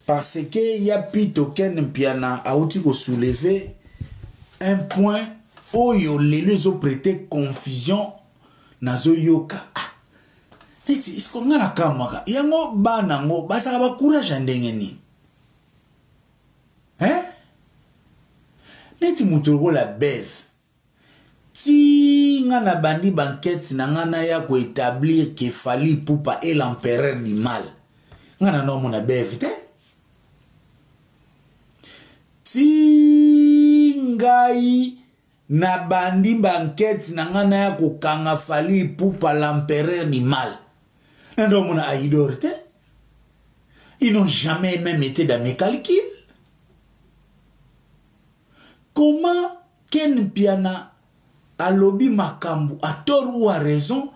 Parce que y a pito ken piana a outi ko soulever un point où yo les ont prêté confusion nazo yoka. Neti isko ngana kamaka yango bana ngo basaka ba courage ndenge ni. Hein? Neti mutoro la bève. Si ngana bandi banquette na ngana ya ko établir que Fally Ipupa est l'empereur du mal. Ngana no mona bève te. Si ngai na bandi banquette na ngana ya ko kanga Fally Ipupa l'empereur du mal. Nando mona Aïdor te. Ils n'ont jamais même été dans mes calculs. Comment Ken Piana a lobby makambu a tort ou a raison,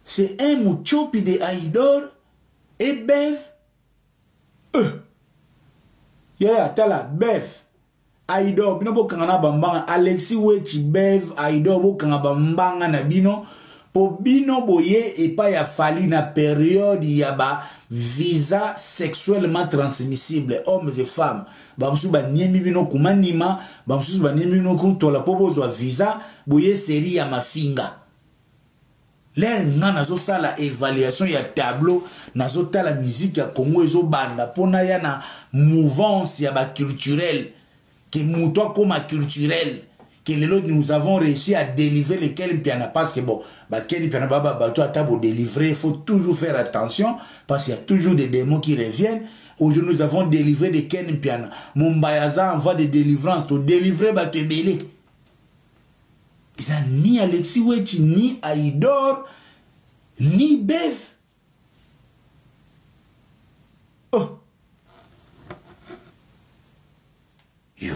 c'est un mouchopi de Aïdor et Bev. Tala Bev. Aïdor, bino bo kangana bambanga, Alexis Wechi Bev, Aïdor bo kangana bambanga na bino. Po bino boye et pas ya Fally na période ya ba visa sexuellement transmissible hommes et femmes bamsu ba niemi bino kumanima bamsu ba niemi bino kutola pobo zo visa boye série ya mafinga l'air ngana zo sala évaluation ya tableau nazo tala musique ya Congo ezo banda pona ya na mouvance ya ba culturel que muto comme culturel que nous avons réussi à délivrer les Ken Piana parce que bon, Ken Piana baba bateau à table délivrer, il faut toujours faire attention parce qu'il y a toujours des démons qui reviennent. Aujourd'hui nous avons délivré des Ken Piana. Mumbayaza envoie des délivrances, pour délivrer bateau belé. Ils n'ont ni Alexis Wechi, ni Aïdor, ni Bev. Oh. Yo.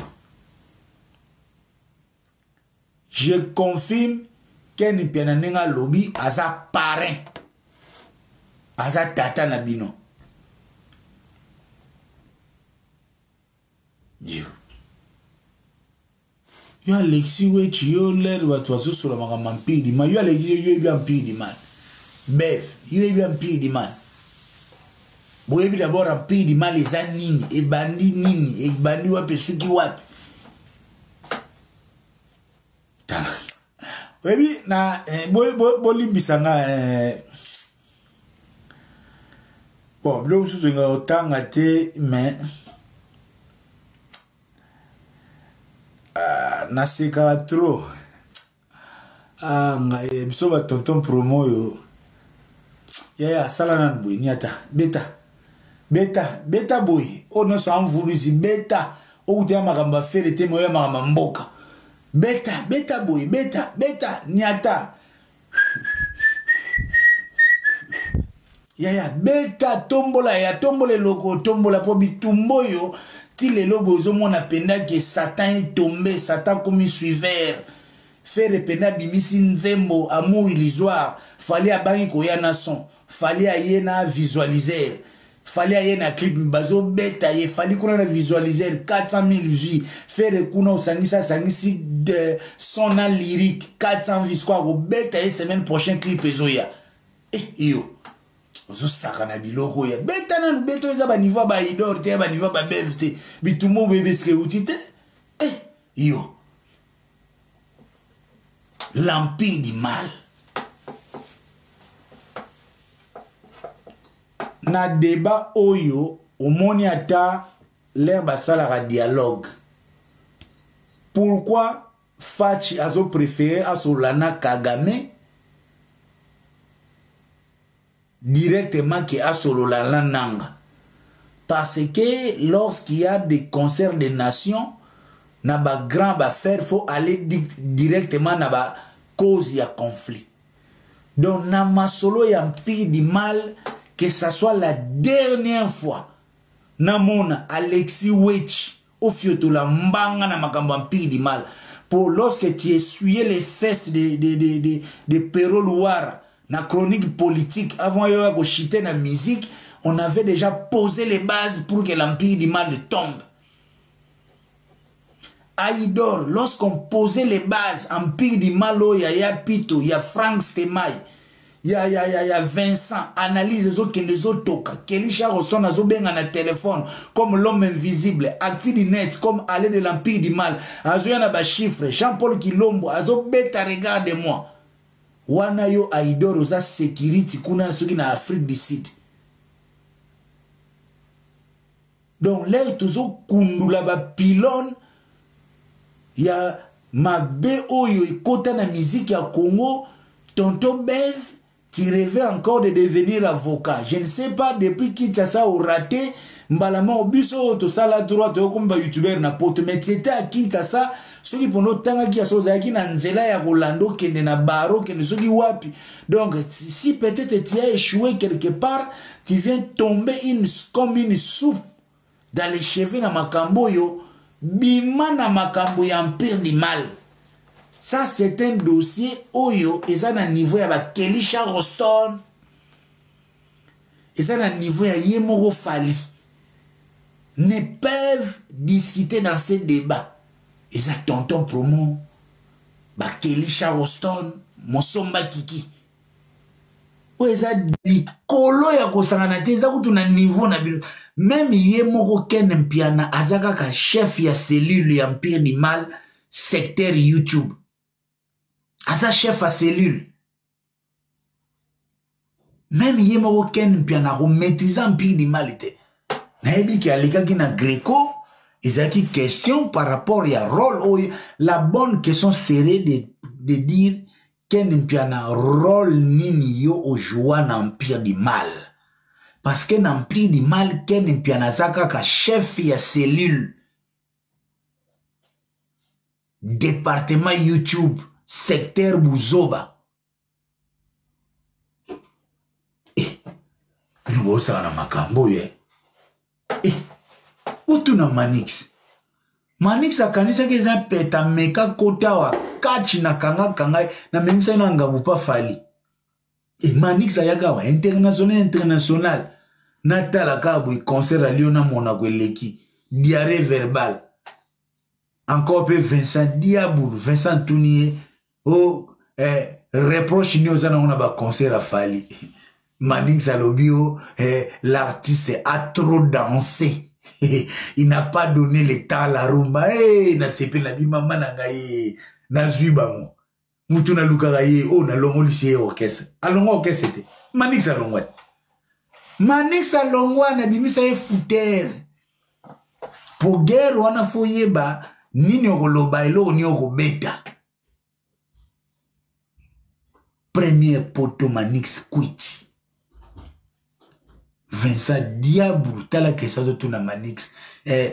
Je confirme Ken Piana nenga lobby aza parrain. Aza tata na bino. Yo Alexis Wechi yo l'air watu wazo sur la mampire di man. Yo Alexis yo bien empire di man. Bev, yo bien empire di man. Boye bi d'abord empire di man les anini et bandi nini et bandi wapi suki wapi. Webi na bolimbisanga bon blo mususu nga otanga te mais na seka trop nga biso ba tonton promo yo ya sala nan boy niata beta boy ono sa mvuluzi beta o utia makamba fere te moya makamba mboka beta boy beta niata ya beta tombola loko tombola po bitumbo yo ti lelo bozo mona penda que Satan est tombé, Satan comme suiveur faire penda bimisi nzembo amour illusoire fallait abangi koya na son fallait ayena visualiser fallait ayer na clip bazo beta ye fallait qu'on a visualiser 400 000 vues faire kuna sangisi de son lyrique 400 vues quoi go beta ye semaine prochaine clip ezoya yo ozo sakana biloko ya beta na beto eza ba niveau ba Aïdor te ba niveau ba Bev te bitumo bebe ske utite yo l'empire du mal. Na débat oyo omoni ata l'air basala dialogue. Pourquoi Fachi azo préféré à Solana Kagame directement que à Solana Nanga? Parce que lorsqu'il y a des concerts des nations, na ba grand ba faire faut aller directement na ba cause ya conflit. Donc na masolo ya empire du mal que ça soit la dernière fois namona Alexis Wechi au fiotola mbanga na makambo empire du mal pour lorsque tu essuyais les fesses de Pero Luara na chronique politique avant yo ko chiter na musique, on avait déjà posé les bases pour que l'empire du mal tombe. Aïdor, lorsqu'on posait les bases empire du mal, il y a Pito, il y a Frank Stemai, ya Vincent analyse les autres toka Kelisha Roston azo benga na téléphone comme l'homme invisible Actidi net comme aller de l'empire du mal azo yana ba chiffre Jean-Paul Kilombo azo beta regarde-moi wana yo Aïdor oza sécurité kuna soki na Afrique du Sud donc là toujours kundula ba pylone ya mabe oyo ikota na musique ya Congo tonton Bev tu rêvais encore de devenir avocat. Je ne sais pas depuis qui tu as ça au raté. Mbalama obiso to sala droit to comme ba youtubeur na pote mais tu étais à Kinshasa ceux qui pour notre temps qui a soza qui na nzela ya Rolando qui na baro qui ne soki wapi. Donc si peut-être tu as échoué quelque part, tu viens tomber comme une soupe dans les cheveux na makambo yo bima na makambo ya empire du mal. Ça, c'est un dossier oyo, et ça, dans le niveau, il y a Kelisha Roston, et ça, dans le niveau, il y a Yemoro Fali, ne peuvent discuter dans ces débats. Et ça, tonton promo, Kelisha Roston, Mosomba Kiki. Oui, ça, dit, kolo ya kosanganate, ça, tout na niveau, na bilo. Même Yemoro Ken Mpiana, azaka ka chef ya cellule ya Empire du Mal, secteur YouTube. Asa chef à cellule. Même Yemoro Ken Pianaro maîtrisant Empire du Mal était. Naebi ki alika ki na Greco, ezaki question par rapport à rôle. La bonne question serait de dire Ken Piana rôle nini yo au joie na Empire du Mal. Parce que na Empire du Mal, Ken Piana zaka ka chef ya cellule. Département YouTube. Secteur Bouzoba. Nous bossons na makambo ye. Utu na Manix. Manix a kanisa ke za peta meka kota wa kachi na kanga na memisa na ngabu pa fali. Manix a yaga wa international. Natala kabu concert a Liona Monaco leki. Diarrhée verbale. Encore peu Vincent Diaboul, Vincent Tounier. Oh, reproche ni ozana on a ba concert à Fali. Manix Alobio, l'artiste a trop dansé. Il n'a pas donné le temps à la rumba. Na sepe la bi mama na ngaye na zuibango. Mutu na lukagaye oh na longo lycée orchestre. Alongo orchestre c'était. Manix Alongwa. Manix Alongwa na bimisa e fouter. Pour guerre wana foyeba nini okoloba elo ni okobeta. Premier poteau Manix quit. Vincent Diaboulou, t'as la question de tout na Manix.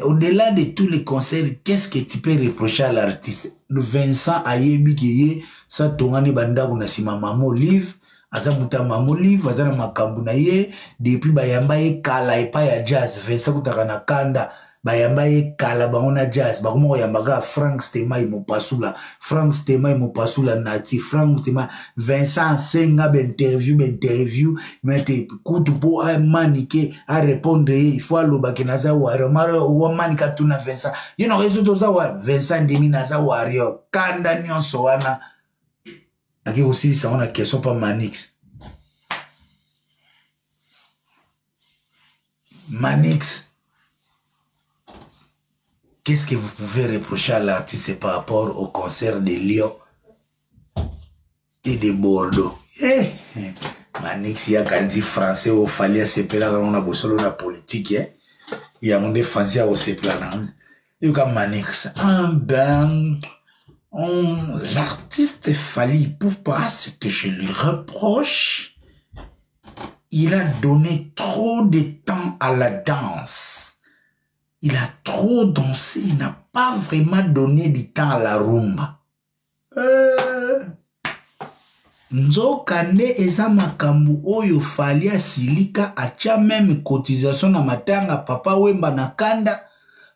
Au-delà de tous les concerts, qu'est-ce que tu peux reprocher à l'artiste? Le Vincent Ayebi qui ça tongane banda kuna sima mamo live, aza muta mamo live, aza na makambu na ye, depuis bayamba ye kala epa ya jazz, Vincent kutaka na kanda. Bayamba ye kala bango jazz bakumo yambaga Frank Stema imopasula nati Frank Stema Vincent Senga interview mete kutu po a manike a répondre il faut aloba kenaza waro maro wa manika tuna Vincent you know rezo za wa Vincent demi naza wario kanda nyonso wana aki aussi ça on a question pas Manix qu'est-ce que vous pouvez reprocher à l'artiste par rapport au concert de Lyon et de Bordeaux? Manix, il y a quand dit français, il fallait se plaindre dans la bossole de la politique. Il y a un des français au se plaindre. Il y a Manix. L'artiste Fali Poupa, ce que je lui reproche, il a donné trop de temps à la danse. Il a trop dansé, il n'a pas vraiment donné du temps à la rumba. Nzokande eza makambu oyo Fali asilika atia même cotisation na matanga Papa Wemba na kanda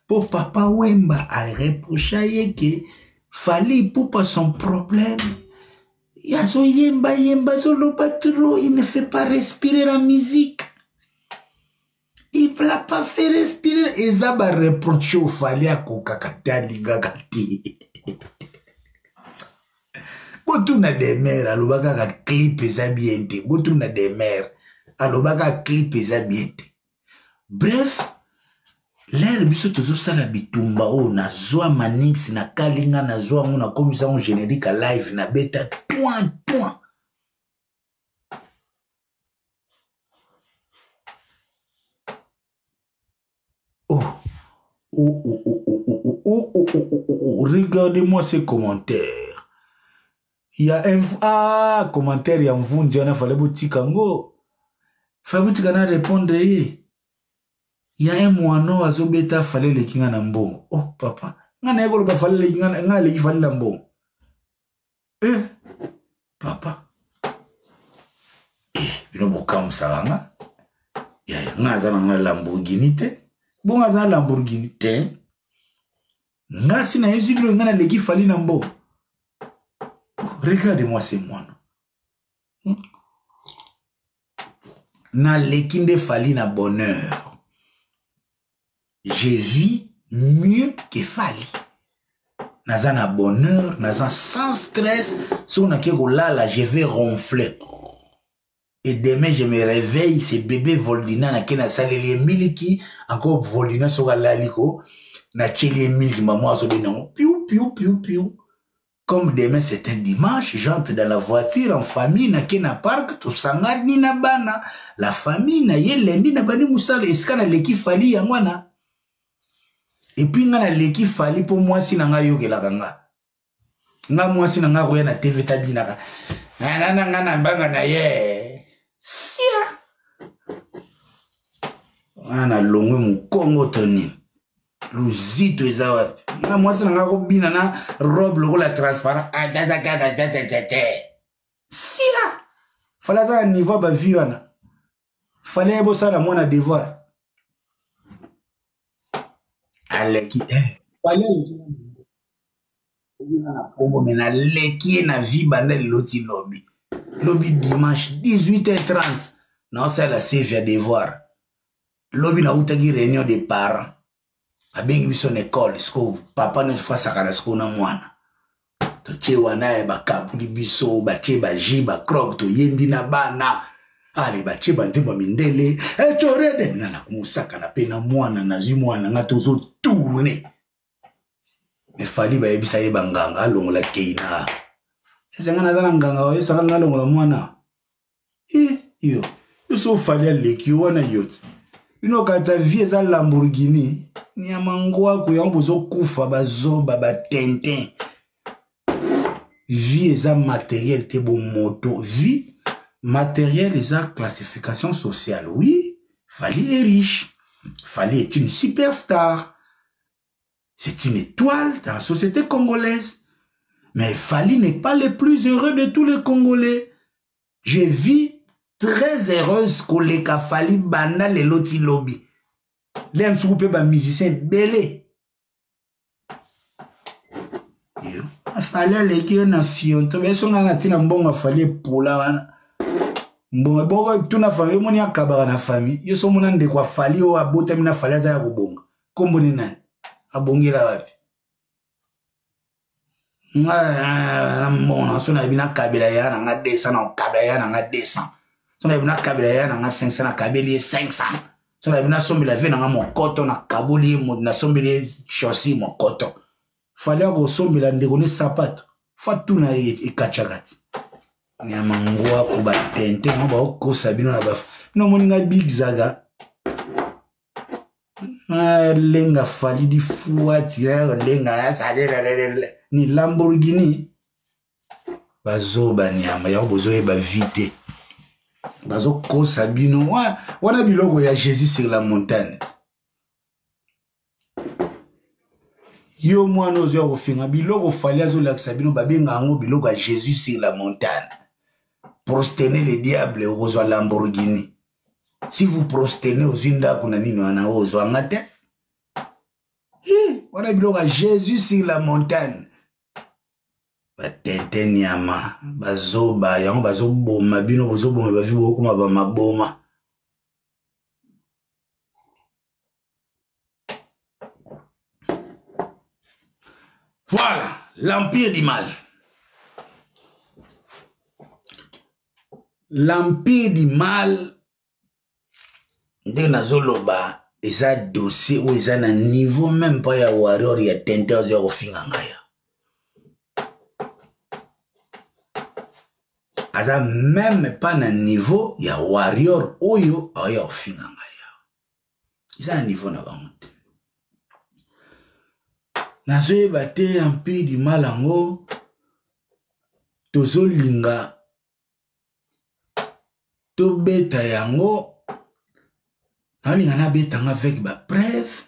po Papa Wemba a reproché que Fali Poupa son problème. Yazo yemba zolo patro, il ne fait pas respirer la musique. Il ne l'a pas fait respirer. Et ça va reprocher au Fali à Kokakata Ligagati. Botuna des mères, alobaka ka clip ezabiente. Botuna des mères, alobaka clip ezabiente. Bref, l'air biso tozo sala bitumba o na zoa manix na kalinga na zoa ngona komisa on générique live na beta point. Regardez-moi ces commentaires. Il y a un commentaire, il y a un vundi, il fallait boutikango. Fallait boutikana répondre. Il y a un moineau, azobeta, fallait le kinga nambo. Oh, papa. Ngana yego ba fallait le kinga, ngana le fallait nambo. Papa. Bino bokam saranga. Ya, ngaza na Lamborghini te. Bon ngaza Lamborghini te. Nga si na yezi bino ngana le ki fallait nambo. Regardez-moi ces moineaux. Na lekinde fali na bonheur. J'ai vu mieux que fali. Naza na bonheur, naza sans stress. Si on a quelque là, je vais ronfler. Et demain, je me réveille, c'est bébé Voldina na kena saleli miliki, encore Voldina soga laliko, na tcheli miliki maman azobe non. Piou. Comme demain c'est un dimanche, j'entre dans la voiture en famille, na kena park, to sangarni na bana, la famille na ye lendi na bani musala, eskana leki fali yangwana. Et puis nga na leki fali pour moi si nanga yoke la kanga. Nga moi si nanga roya na TV tabinaka. Nga banga na ye. Sia. Nga longwe mukongo toni. Luzito eza wapi. Nga mwasi nanga kobina na robe loko la transparent. Sia. Fala za niveau ba vie wana. Fala ebo sala mwana devoir. Aleki fala na pombo mena leki na vie bandel loti lobby. Lobby dimanche 18h30. Non c'est la save à devoir. Lobby na utagi réunion des parents. Abengi biso na école, sko papa ne fa sakana sko na mwana. To chewana e bakapu di biso, bache ba jiba krog to yembi na bana. Ale bache banzimba mindele, chorede ngana kumusaka na pena mwana na zi mwana nga tozo tourner. Me fali ba yebisa ye banganga alongola keina. Ese ngana zana nganga wa yesa ngana alongola mwana. Yo so fali aleki wana yote. Ino kata vie za Lamborghini nyamangwa ko yambozo kufa bazoba ba tintin. Vie za matériel te bo moto, vie matériel eza classification sociale. Oui, Fali est riche. Fali est une superstar. C'est une étoile dans la société congolaise. Mais Fali n'est pas le plus heureux de tous les Congolais. Je vis très heureuse que les Fali bana les loti lobby. Les soupe ba musicien belé. Yo, Fali les qui na fion, to be so ngana tina mbonga Fali pola wana. Mbonga boga tuna famille moni akabara na famille. Yo so mona nde kwa Fali o abota mina Fali za ya kubonga. Kombo ni nani? Abongela wapi? Na mbona so na bina kabila ya na nga 200 na kabila ya na nga 200. So na bina kabila ya na nga 500 na kabili 500. So na bina sombi la vie na nga mokoto na kabuli na sombi le chosi mokoto. Fali ako sombi la ndeko ne sapato. Fatu na ikachagati. Nyamangwa kuba tente ngaba okosa bino na bafu. No moninga big zaga. Lenga Fali di fuati lenga ya sadele ni Lamborghini bazoba nyama ya bozo eba vite bazo kosa bino wana biloko ya Jésus sur la montagne. Yo mwana ozo kofinga biloko Fali azo lakisa bino babenga ngo biloko ya Jésus sur la montagne. Prosterner le diable ozo Lamborghini. Si vous prosternez aux inda kuna nini wana ozo angate. Wana biloko ya Jésus sur la montagne. Batente nyama bazoba yango bazoboma bino bozoboma bavi bokoma ba maboma. Voilà, l'empire du mal. l'empire du mal nde nazoloba eza dossier ou eza na niveau même pas ya warrior ya tente ozo kofinga ngaya aza même pas na niveau ya warrior oyo aya kofinga ngaya eza na niveau na bango te nazoyeba te empire du mal yango tozolinga tobeta yango nalinga nabetanga avec ba preuve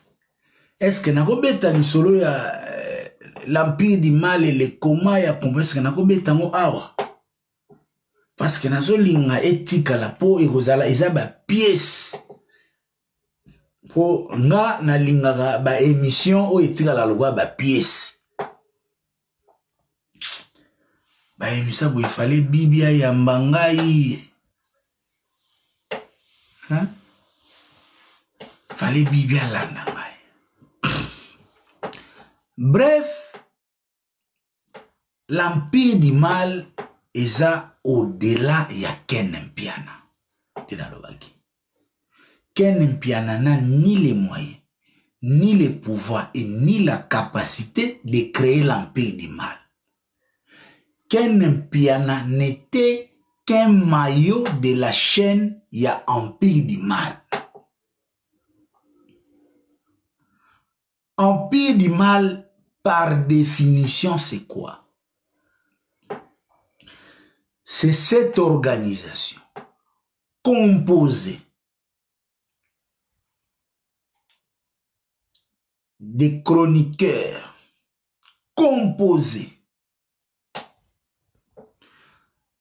est-ce que nakobeta lisolo ya l'empire du mal et le coma ya pompe est-ce que nakobeta yango awa parce que nazolinga etikala po ekozala eza ba pièce po nga nalingaka ba émission o etikala lokwa ba pièce ba émission bo ifale bibia ya mbangai hein fallait bibia landa ngai bref l'empire du mal eza au-delà ya Ken Mpiana de nalobaki Ken Mpiana n'a ni les moyens ni les pouvoirs et ni la capacité de créer l'empire du mal. Ken Mpiana n'était qu'un maillot de la chaîne ya empire du mal. Empire du mal, par définition, c'est quoi? C'est cette organisation composée des chroniqueurs, composée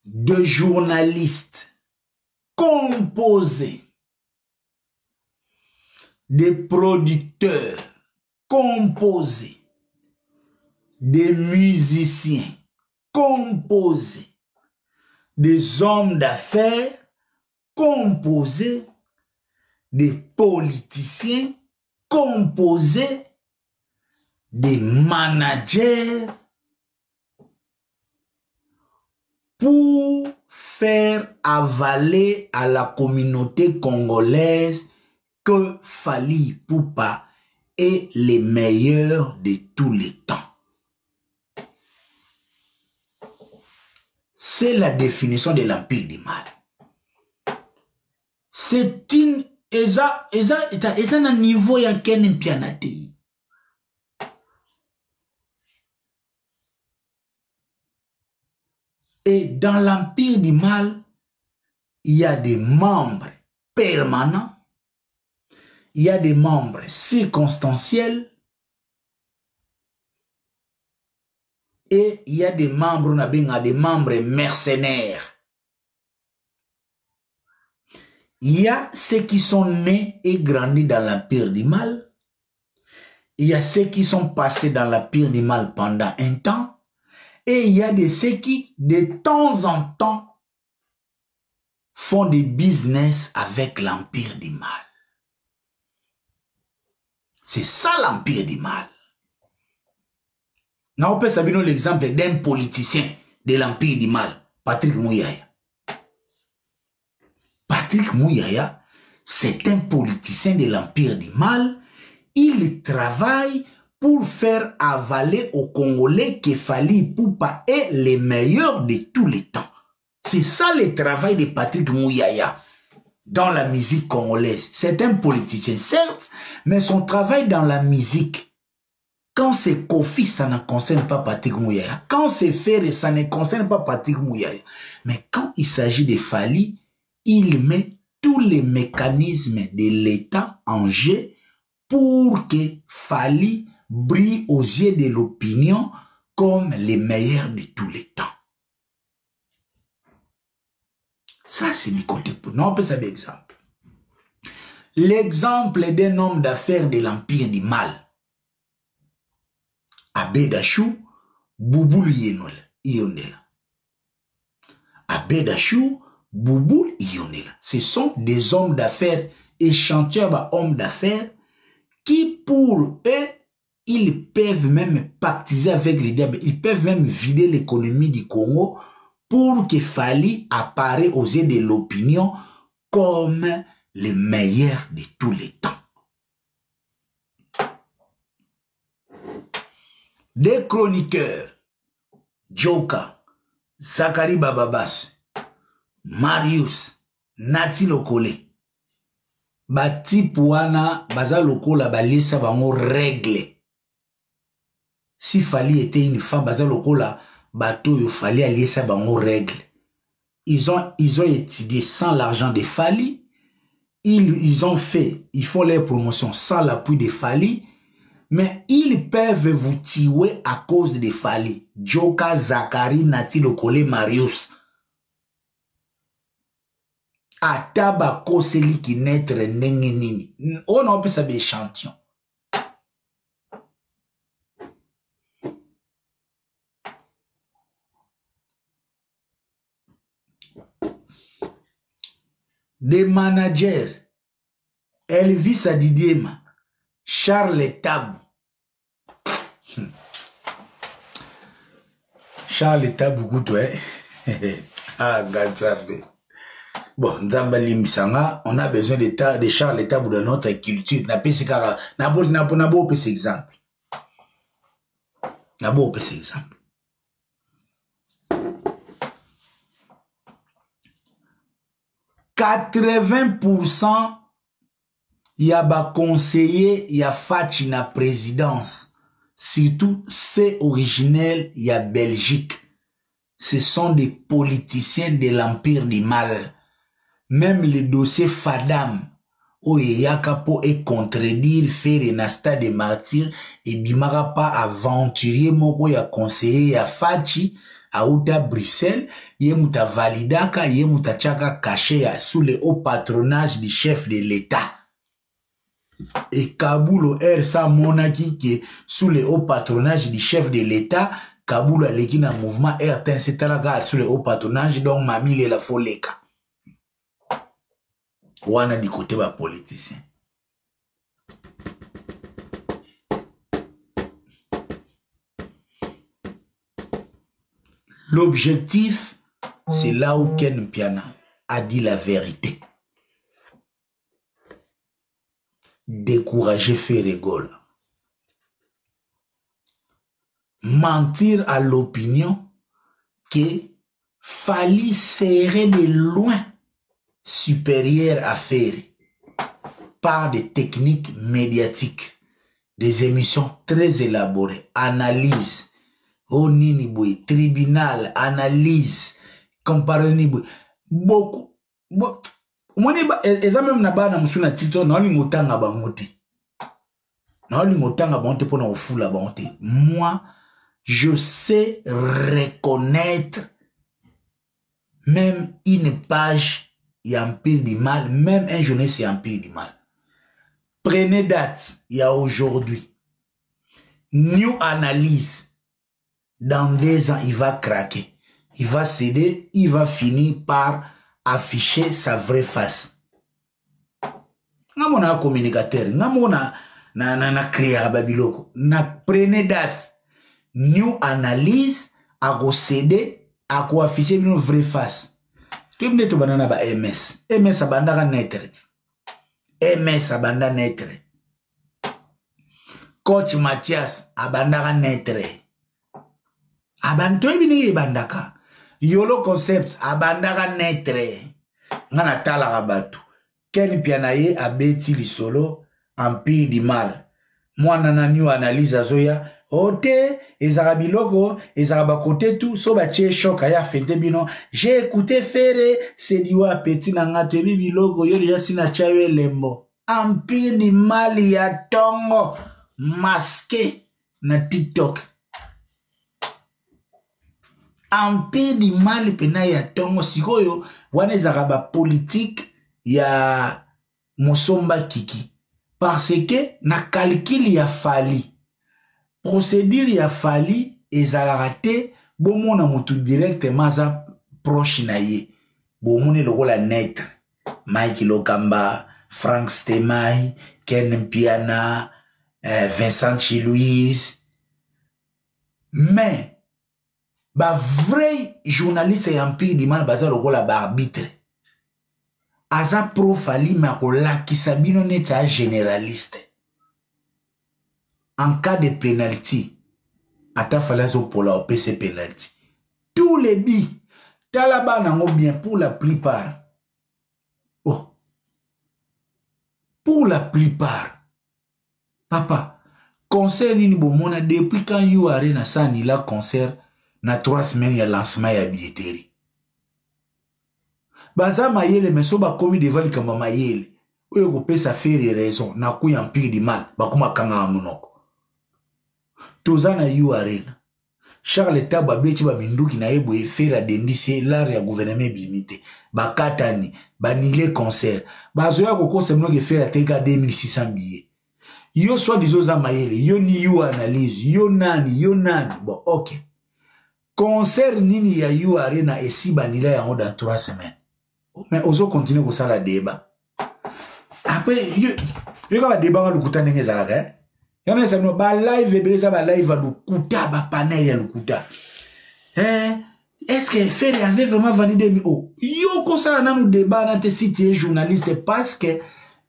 de journalistes, composée des producteurs, composé des musiciens, composé des hommes d'affaires, composé des politiciens, composé des managers pour faire avaler à la communauté congolaise que Fally Ipupa est le meilleur de tous les temps. C'est la définition de l'empire du mal. C'est une... Eza na niveau ya Ken Mpiana te. Et dans l'empire du mal, il y a des membres permanents, il y a des membres circonstanciels et il y a des membres, on a bien des membres mercenaires. Il y a ceux qui sont nés et grandis dans l'empire du mal. Il y a ceux qui sont passés dans l'empire du mal pendant un temps. Et il y a ceux qui, de temps en temps, font des business avec l'empire du mal. C'est ça l'empire du mal. On peut savoir l'exemple d'un politicien de l'empire du mal, Patrick Mouyaya. Patrick Mouyaya, c'est un politicien de l'empire du mal. Il travaille pour faire avaler aux Congolais que Fally Ipupa est le meilleur de tous les temps. C'est ça le travail de Patrick Mouyaya dans la musique congolaise. C'est un politicien, certes, mais son travail dans la musique, quand c'est Kofi, ça ne concerne pas Patrick Mouyaya. Quand c'est Ferré, ça ne concerne pas Patrick Mouyaya. Mais quand il s'agit de Fally, il met tous les mécanismes de l'État en jeu pour que Fally brille aux yeux de l'opinion comme le meilleur de tous les temps. Ça, c'est du côté pour nous. On peut savoir l'exemple. L'exemple d'un homme d'affaires de l'empire du mal. Abedachou, Bouboul Yonela. Abedachou, Bouboul Yonela. Ce sont des hommes d'affaires et chanteurs hommes d'affaires qui, pour eux, ils peuvent même pactiser avec les diables. Ils peuvent même vider l'économie du Congo pour que Fally apparaisse aux yeux de l'opinion comme le meilleur de tous les temps. Des chroniqueurs, Joka, Zakari Bababas, Marius, Nati Lokole, bati pouana, baza lokola balisa bango règle. Si Fally était une femme, baza lokola, bateau yo Fally alisa bango règle. Ils ont étudié sans l'argent de Fally. Ils ont fait, ils font les promotions sans l'appui de Fally. Mais ils peuvent vous tuer à cause de Fally. Joka, Zakari, Nati Lokole, Marius. Ataba koseli ki netre ndenge nini. On a ça des échantillons. Des managers. Elvis Adidiema. Charles Tabou. Charles Tabou Goutou, ah, Gatsabe. Bon, Nzamba Limisanga, on a besoin de Charles Tabou dans notre culture. Na exemple. Nabo pese exemple. « 80% yaba conseiller ya fachi na présidence. Surtout, c'est originel ya Belgique. Ce sont des politiciens de l'Empire du Mal. Même le dossier Fadam, où Yakapo est contredire, faire un stade de martyr, et bimara pas aventurier, moko ya conseiller ya fachi, à Outa Bruxelles, yemuta validaka, yemuta chaka caché sous le haut patronage du chef de l'État. Et Kaboul sa monarchie qui est sous le haut patronage du chef de l'État, Kaboul a l'équipe un mouvement RTN, c'est à la gare sous le haut patronage, donc Mamie la Foleka. Wana du côté ba politicien. L'objectif, c'est là où Ken Mpiana a dit la vérité. Décourager Ferrégol. Mentir à l'opinion que Fally serait de loin supérieur à Ferré par des techniques médiatiques, des émissions très élaborées, analyse, tribunal, analyse, comparaison, beaucoup. Moi, les amis n'abana musuna TikTok, non lingotanga bangote. Non lingotanga bangote pour nous fouler la bangote. Moi, je sais reconnaître même une page il y a un pire du mal, même un journaliste il y a un pire du mal. Prenez date, il y a aujourd'hui. New analyse. Dans 2 ans, il va craquer. Il va céder, il va finir par afficher sa vraie face. Ngamona communicateur, ngamona na créer babiloko. Na prenez date. New analyse, à go céder, à go afficher une vraie face. Tu me dis banana ba MS. MS abandaka netre. MS abanda netre. Coach Mathias abandaka netre. Abanto ibini bandaka. Yolo concept abandaka netre. Ngana tala rabatu. Ken Pianaye abeti lisolo empire du mal. Moi nana new analyse azoya. Ote, ezara biloko, ezara bakote tout, so ba tche choc aya fente bino. J'ai écouté Ferré, c'est diwa petit nanga tebi biloko, yo déjà sina chawe lembo. Empire du mal ya tongo, masqué na TikTok. Empire du mal pena ya tongo, sikoyo, wane ezara ba politique ya Mosomba Kiki. Parce que na calcul ya Fally. Procédure ya Fally ezalaka bon na mutu directement za proche na ye bomone lokola netre Mike Lokamba, Frank Stemai, Ken Mpiana, Vincent Chilouise. Mais Ba vrai journaliste et empire du mal baza lokola ba arbitre. Aza pro Fally mais akolaki sabino neta généraliste. En cas de penalty, ata Fally azo pola au PC penalty. Tous les billes, talaba nango bien pour la plupart. Oh. Pour la plupart. Papa, concert nini bomona depuis quand you arena sa ni la concert na 3 semaines ya lancement ya billetterie. Baza mayele mais so ba komi devant likamba mayele. Oyo ko pesa faire raison na ku ya empire du mal bakoma kanga monoko. Tozana you arena. Charles Taba beti ba minduki na ebo efera dendise l'art ya gouvernement bimité. Bakatani, banile concert. Bazoya ko konsemno ke fera teka 2600 billets. Yo soit dizoza mayele, yo ni you analyse, yo nani. Bon, ok. Concert nini ya you arena esi banila yango dans 3 semaines. Mais ozo continue ko sala débat. Après yo ka débat le kuta ndenge zalaka. Yana sa no ba live beleza ba live a lukuta ba panel ya lukuta. Est-ce que Ferry avait vraiment validé oh yo ko sala nanu débat na te site journaliste parce que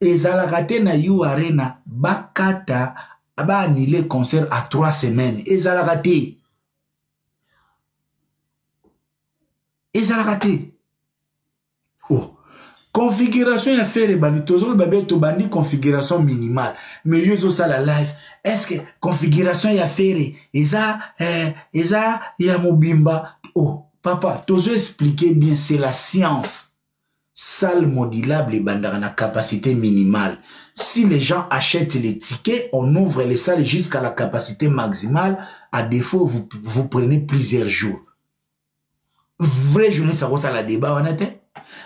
ezalaka na you arena bakata ba annulé concert à 3 semaines ezalaka te. Oh configuration ya Ferry bani tozolo babeto bani configuration minimale mais yozo ça la live est-ce que configuration ya Ferry eza ya mobimba oh papa tozo expliquer bien c'est la science. Salle modulable et bandana capacité minimale. Si les gens achètent les tickets, on ouvre les salles jusqu'à la capacité maximale. À défaut, vous prenez plusieurs jours. Vrai journée, ça va la débat, on était.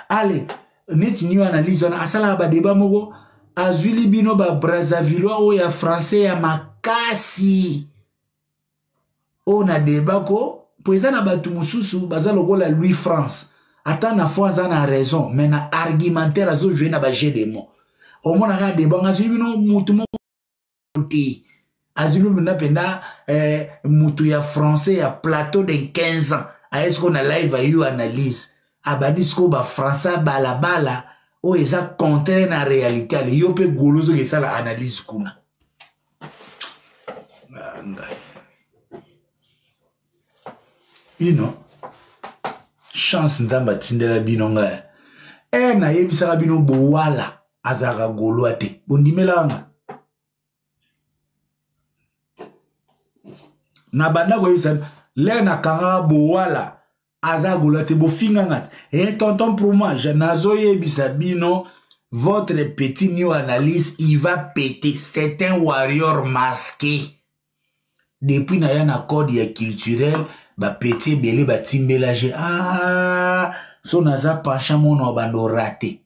Allez, net new analyse, on a ça ba débat mogo. Azuli bino ba Brazzaville ou ya français ya makasi. On a débat ko. Président na batu mususu bazalo la Louis France. Attends na fois ça na raison mais na argumentaire azo jouer na ba jeu de mots au moins na débat ngazuli bino mutu mo ti azulu bina penda mutu ya français ya plateau de 15 ans est-ce qu'on a live à you analyse abadisko ba français bala o eza contraire na réalité ale yo pe golozo ke ça la analyse kuna you know chance nzamba tindela binonga na yebisaka bino bowala azaka golo ate bondimelanga na banda ko yebisa le na kanga bowala azaka golo ate bofinga ngata tonton pour moi je nazo yebisa bino votre petit new analyse il va péter, c'est un warrior masqué depuis na ya na code ya culturel ba petit belé ba timbelage so naza pacha mono bando raté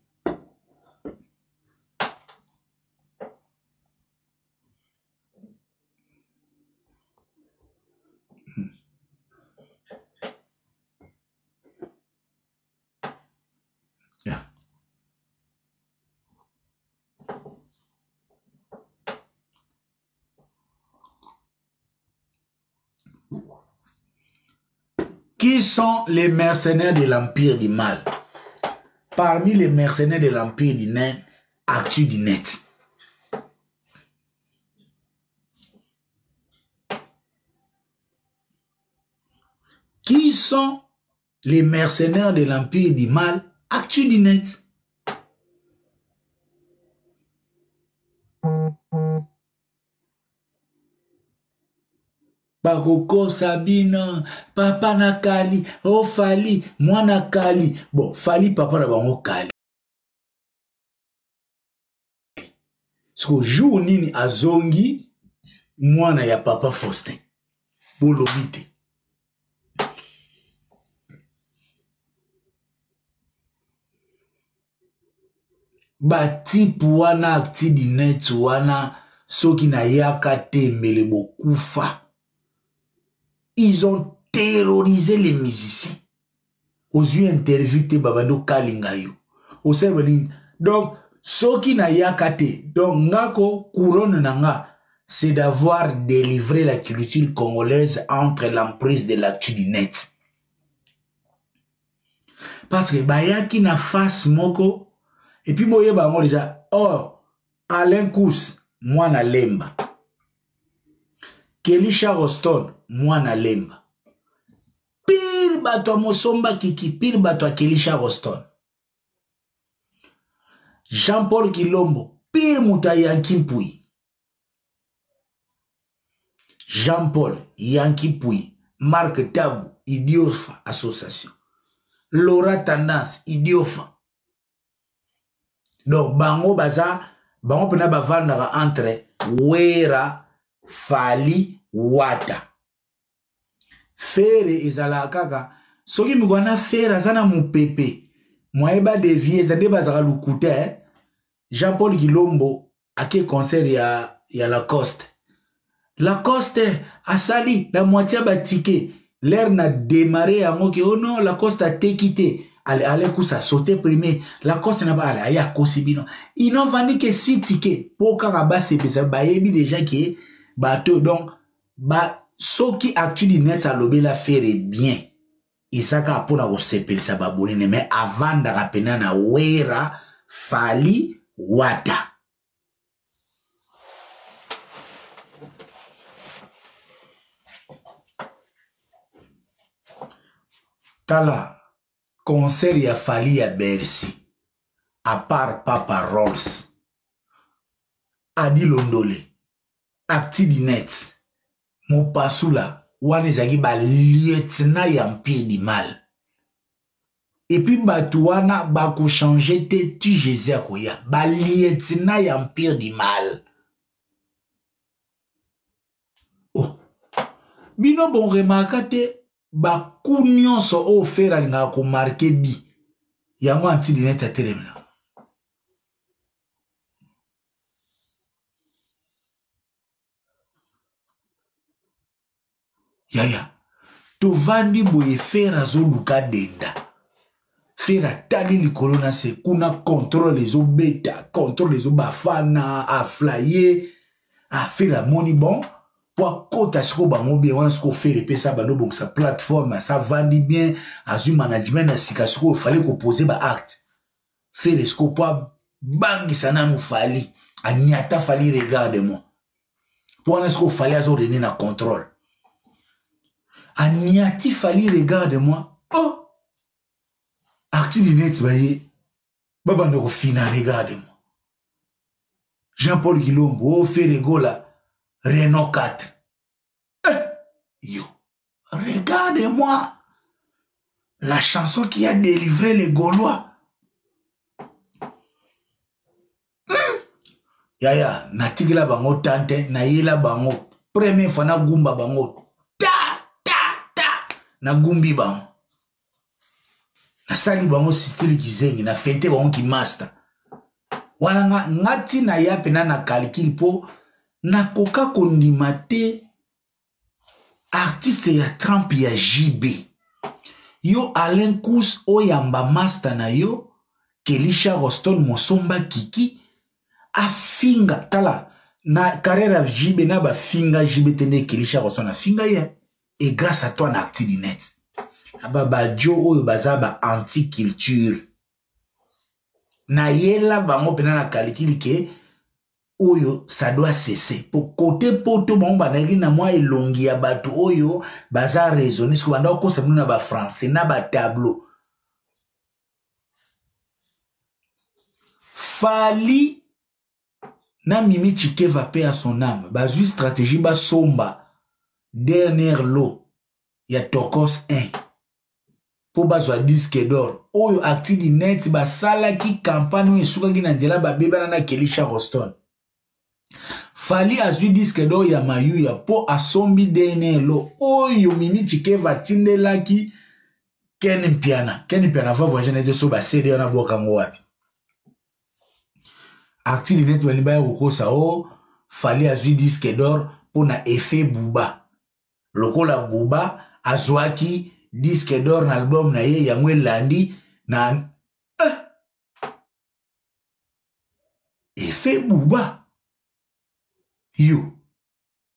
Qui sont les mercenaires de l'Empire du Mal? Parmi les mercenaires de l'Empire du Net, Actu du Net. Qui sont les mercenaires de l'Empire du Mal, Actu du Net? Baroko Sabina, papa na Kali, oh Fally, moi na Kali. Bon, Fally papa na bango Kali. Parce que jour nini azongi, moi na ya papa Faustin. Bolobite. Bati puana Actu du Net wana soki na yaka tembele bokufa. Ils ont terrorisé les musiciens. Aux yeux interviewés babando kalingayo. Au cerveau donc soki na yakate donc ngako couronne nanga c'est d'avoir délivré la culture congolaise entre l'emprise de l'actu du net. Parce que bayaki na face moko et puis boye bango déjà oh Alain Kous mwana lemba Kelisha Roston mwana lemba pire bato mosomba kiki pire bato Kelisha Roston Jean-Paul Kilombo pire muta Yanki Mpui Jean-Paul Yanki Mpui Marc Tabou Idiofa Association Laura Tendance Idiofa donc bango baza bango pena bavandaka entre Wera Fali Wata Fere ezala kaka soki mikwana Fere azana mupepe moyeba devie zande bazaka lukute Jean-Paul Kilombo ake concert ya Lacoste asali la moitié batike l'air n'a démarré yango ke oh non Lacoste a te quitté allez Kousa sauter premier Lacoste n'a pas allé aya kosibino ils n'ont vendu que 6 tickets pour karaba c'est ba yebi déjà que bateau donc ba soki actu di net a lobé la faire bien isaka pona ko sepelisa babonene mais avant da rapena na Wera Fali Wata tala concert ya Fali ya Bercy à part Papa Rolls Adi Londole acti di net Mopasula wane zaki ba lieutenant ya mpie di mal et puis batouana ba ko changer te tu Jésus akoya ba lieutenant ya mpie di mal oh bino bon remarquate ba kunyonso o fera linga ko marquer bi yango anti di net atelemna yaya tovandi boye fera zo luka denda fera tali likolo na se kuna contrôle ezo beta contrôle ezo bafana a flyer a fera moni bon pour kota siko bango bien wana siko fere pesa bando bon sa plateforme ça vandi bien azu management na sika siko fallait ko poser ba acte fere siko pa bangi sana mu fali anyata fali regarde moi pour wana siko fali azo rene na contrôle Aniati Fali regarde-moi. Oh! Actu du net, baye. Baba no fina regarde-moi. Jean-Paul Kilombo, oh, fait rigola. Renault 4. Yo. Regarde-moi. La chanson qui a délivré les Gaulois. Yaya, natigila bango tante, na yela bango. Premier fois na gumba bango. Na gumbi bango na sali bango style kizengi na fete bango ki master wana ngati na ya pena na calcul po na koka kondima te artiste ya Trump ya JB yo Alain Kous oyamba master na yo Kelisha Roston mosomba kiki afinga tala na carrière ya JB na ba finga JB tene Kelisha Roston na finga ya. Et grâce à toi, on a acté du net. Aba Joe oyo bazaba anti-culture. Na yela bango pena na calcul ke oyo ça doit cesser. Pour côté poto bango banagi na moi elongi ya bato oyo baza raisonner ce que banda ko sabuna na ba français na ba tableau. Fali na Mimi Chikeva paix à son âme. Bazu stratégie ba somba. Dernière lot, il y a Tokos 1. Pour bazwa disque d'or. Oyo acti di net ba sala ki campagne et souka ki nanjela ba beba na Kelisha Roston. Fali azwi disque d'or ya mayu ya po asombi dernier lot. Oyo Mimi Chikeva tinde laki Ken Mpiana. Ken Mpiana va voyager na so ba CD na boka ngo wapi. Acti di net waliba ya kokosa o Fali azwi disque d'or pour na effet Bouba. Lokola Bouba azwaki disque d'or na album na ye yangwe landi na effet Bouba yo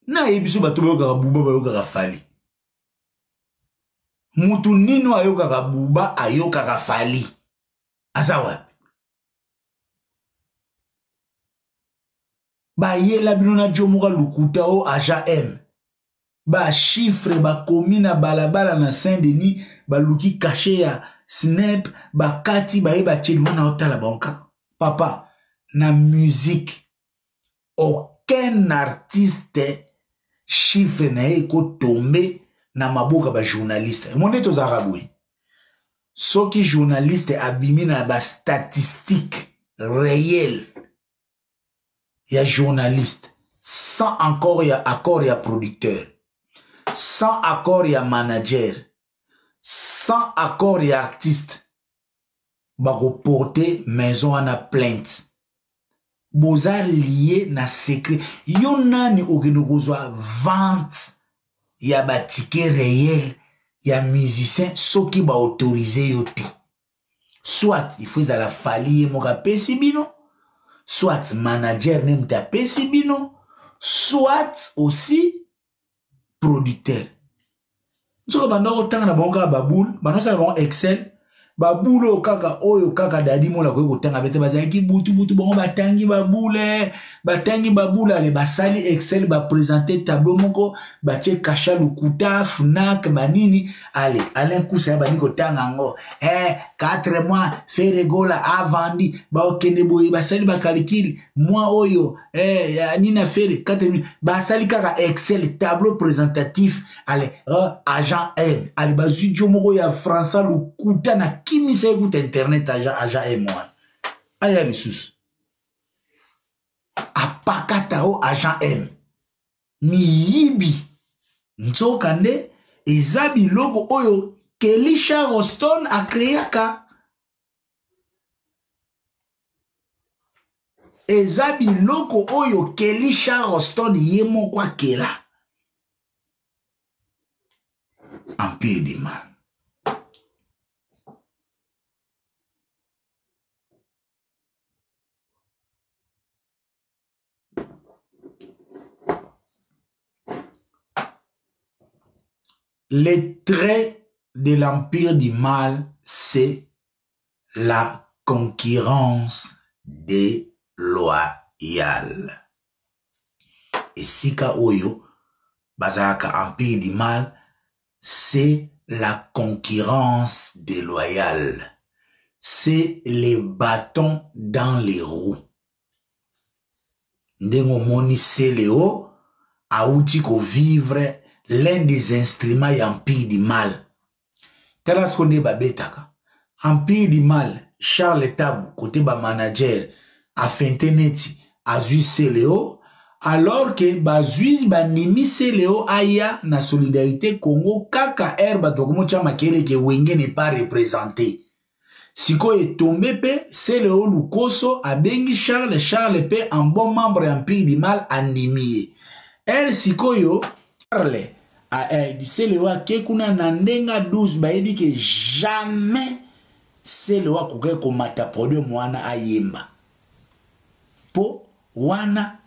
Na ebiso bato bayokaka buba bayokaka fali. Mutu nino ayokaka buba ayokaka fali. Aza wapi? Ba yela bino na jomoka lukuta o agent M. Ba chiffre ba komi na balabala na Saint-Denis ba luki caché ya Snap ba kati ba yeba tcheli wana otala banka. Papa, na musique aucun artiste chiffre na eko tombe na maboka ba journaliste. Monde to zaraboué. Soki journaliste abimi na ba statistique réelle. Ya journaliste sans encore ya accord ya producteur, sans accord ya manager, sans accord ya artiste, bako porter maison ana plainte. Boza lié na secret. Yo nani ogenogozwa vente ya ba ticket réel ya musicien soki ba autorisé yo te. Soit il faut la fali moka pesi bino, soit manager nem ta pesi bino, soit aussi producteur. Nsoka bandako tanga na bango baboule, bano sala bango Excel, baboule o kaka oyo kaka dadi mola ko kotanga bete bazaki butu bango batangi baboule ale basali Excel ba présenter tableau moko ba che kasha lukuta Fnac manini ale Alain Kousa bani kotanga ngo 4 mois Ferregola a vendu ba okende boye basali ba calcul moi oyo nina fere 4000 basali kaka Excel tableau présentatif ale agent M ale bazudio moko ya François lukuta na kimi sa écoute internet agent M1 aya lisusu apakata o agent M miyibi nzoka nde eza biloko oyo Kelisha Roston akreaka eza biloko oyo Kelisha Roston ye moko akela Empire du Mal. Les traits de l'Empire du Mal, c'est la concurrence déloyale. Et sika oyo, bazaka Empire du Mal, c'est la concurrence déloyale. C'est les bâtons dans les roues. Ndengo moni Seleo, aouti ko vivre l'un des instruments y Empire du Mal. Tala skonde ba betaka. Empire du Mal, Charles Tabou, côté ba manager, a fenteneti, a zui Seleo, alors que ba zui ba nimi Seleo aya na solidarité Congo, kaka herba tokomo chama kele ke wenge n'est pas représenté. Siko est tombé pe, Seleo Lukoso a bengi Charles pe un bon membre Empire du Mal animé. El siko yo, Charles Seleo a kekuna nandenga 12 ba ebi ke jamais Seleo a kuke komata podio mwana ayemba. Po wana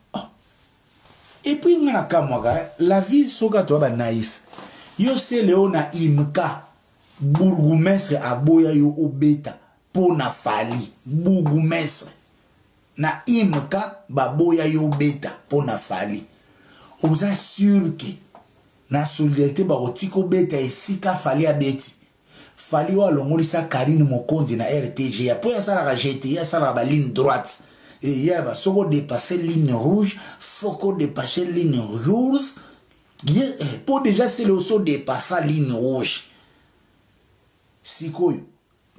et puis ngana kamwaka la vie soka to ba naïf. Yo Seleo na imka bourgmestre aboya yo obeta po na fali bourgmestre na imka baboya yo obeta po na fali. Vous assure que na solidarité barotiko beta esika fali abeti fali wa longolisa Karine Mokonzi na RTG ya po ya sala ka GT ya sala ba ligne droite et ya ba soko dépasser ligne rouge soko dépasser ligne rouge pour déjà c'est le saut dépasser ligne rouge sikoyo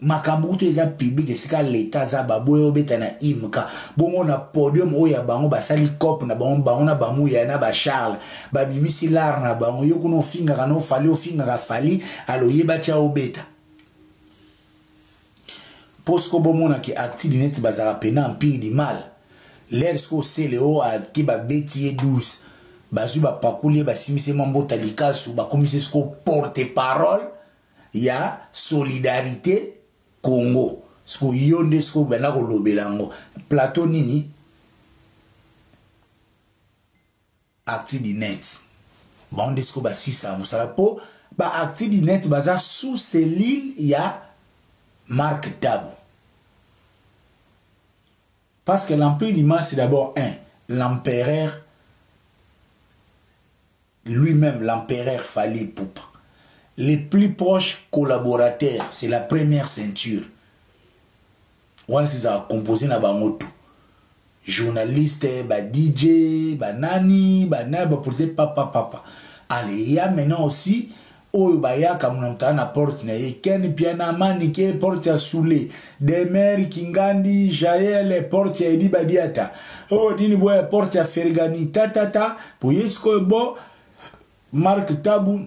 makambo to eza public esika l'état za baboyo beta na imka bongo na podium oya bango basali cop na bango na bamu ya na ba Charles babimisi lar na bango yo kuno finga kana fali ofinga ka fali alo yeba cha obeta posko bomona ki active net bazara pena Empire du Mal l'ersko Seleo a ki ba beti 12 bazu ba pakuli ba simise mambota likasu ba komise sko porte parole ya solidarité Congo. Sko yonde sko bena ko lobelango. Plateau nini? Actidinet. Bon, desko ba si sa musala po, ba Actidinet baza sous cellule ya Marc Tabou. Parce que l'Empire du Mal, c'est d'abord l'empereur lui-même, l'empereur Fali Poupa. Les plus proches collaborateurs, c'est la première ceinture. On s'est composé na bangoto. Journaliste, ba DJ, ba nani, ba papa. Allez, il y a maintenant aussi oyo bayaka munamta na porte na ye ken piana mani ke porte ya soule de mer kingandi jael porte ya Edi Badiata oh dini boya porte ya Fergani tata pour yesko bo Marc Tabou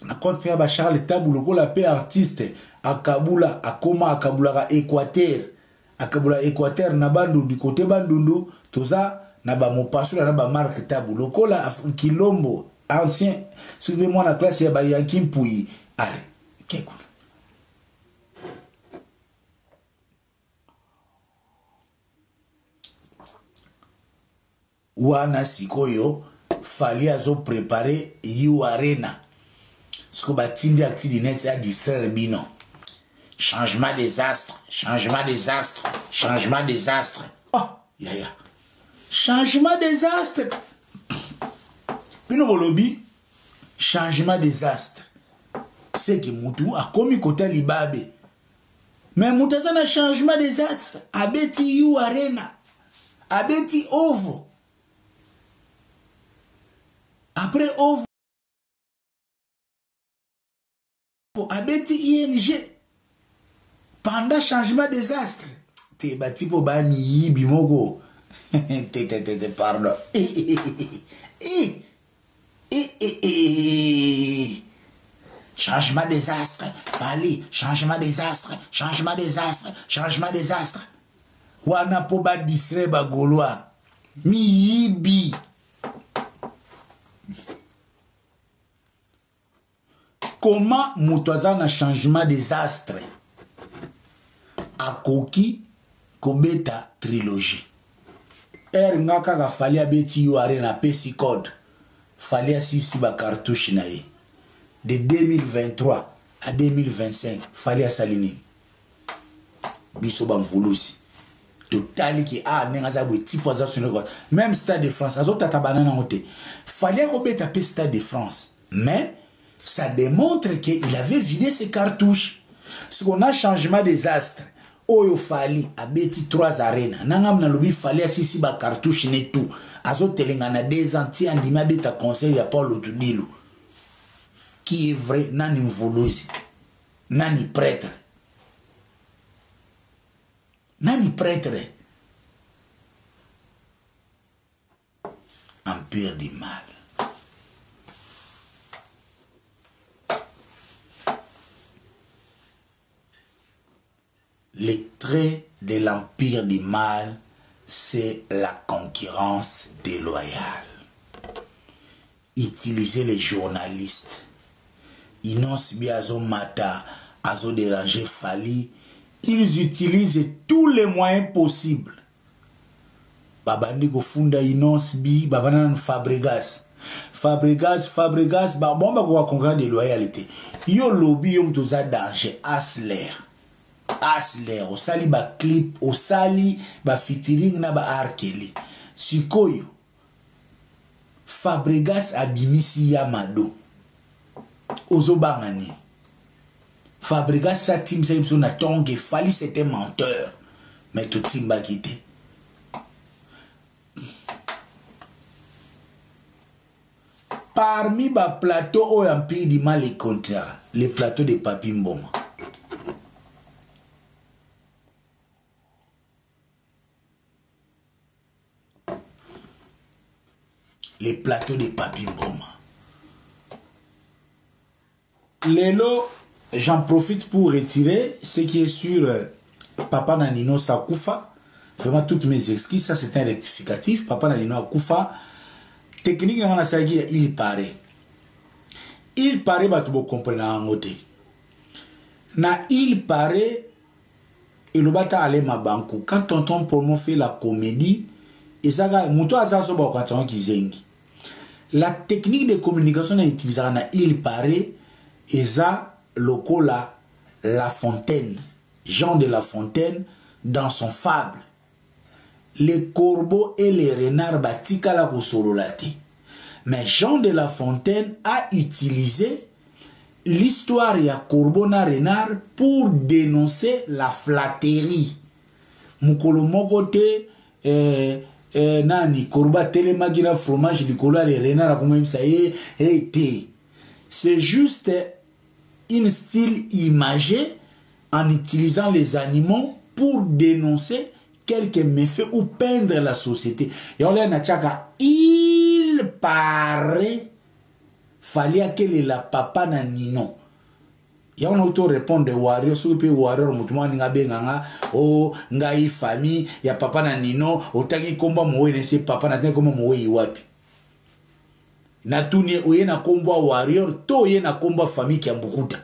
na compte pia ba Charles Tabou lokola pe artiste akabula akoma akabula ka Équateur akabula Équateur na bandundu côté bandundu toza na ba mopasula na ba Marc Tabou lokola Kilombo ancien, suivez-moi la classe, il y a Yakim Pouyi. Allez, qu'est-ce Wana Sikoyo, fallait azo préparer You Arena. Ce que Batindi Actidinet a distraire Bino. Changement des astres, changement des astres, changement des astres. Oh, ya. Changement des astres. Bino Bolobi, changement des astres. C'est que Moutou a commis côté Libabe. Mais Moutou a un changement des astres. Abeti You Arena. Abeti Ovo. Après Ovo. Abeti ING. Pendant changement des astres. Te bati po bani yi bimogo. Te pardon. Changement des astres, fallait, changement des astres, changement des astres, changement des astres. Wana po ba disre ba goloa. Mi yibi. Comment moutouazan a changement des astres? Akoki kobeta trilogie. Ngaka ka fali abeti You Arena pesi code. Fallait assis ba cartouche na ye. De 2023 à 2025, fallait salini. Biso ba mvulusi. Totali ki nengaza bo tipo za sunoko. Même Stade de France, azo tata banana ngote. Fallait robeta pe Stade de France. Mais ça démontre qu'il avait vidé ses cartouches. Ce qu'on a changement des astres. Oyo fali abeti 3 arena nangam na lobi fali asisi ba cartouche ne tout azo telengana des anti andima beta conseil ya Paul Otudilu qui est vrai nani mvuluzi nani prêtre Empire du Mal. Les traits de l'Empire du Mal, c'est la concurrence déloyale. Utiliser les journalistes. Inos Biazo Mata, Azo Déranger Fali, ils utilisent tous les moyens possibles. Babandi Gofunda Inos Bi, Babanan Fabregas, bon, bah, quoi, concurrence déloyalité. Yo lobby, yom toza danger, Asler, au sali ba clip, au sali ba featuring na ba arkeli. Sikoyo, Fabregas abimisi Yamado. Ozo bangani. Fabregas sa team sa yipso na tongue, Fali c'était menteur. Mais tout team ba quitté. Parmi ba plateau au Empire du Mal et contrat, les plateaux de Papi Mboma. Les plateaux de Papi Mboma. Lélo, j'en profite pour retirer ce qui est sur Papa Nanino Sakoufa. Vraiment toutes mes excuses, ça c'est un rectificatif. Papa Nanino Akoufa. Technique, il paraît. Il paraît, bah, tu peux comprendre en côté. Il paraît, il va aller ma banque. Quand tonton Pomo fait la comédie, et ça, mouton a ça, so ba quand on qui zengi. La technique de communication est utilisée dans il paraît eza lokola La Fontaine, Jean de La Fontaine dans son fable. Les corbeaux et les renards batika la kosololate. Mais Jean de La Fontaine a utilisé l'histoire ya corbeau na renard pour dénoncer la flatterie. Mukolo moko te nani corba telemaki na fromage likolo les renards comme ça te. C'est juste un style imagé en utilisant les animaux pour dénoncer quelques méfaits ou peindre la société. Et on l'a il paraît fallait que la papa na nino. Ya on auto répondre warrior so pe warrior mutumwa nga benganga o ngai famille ya papa na nino otangi komba mowe ne se papa na tangi komba mowe wapi. Na tuni oye na komba warrior to oye na komba famille ki ambukuta.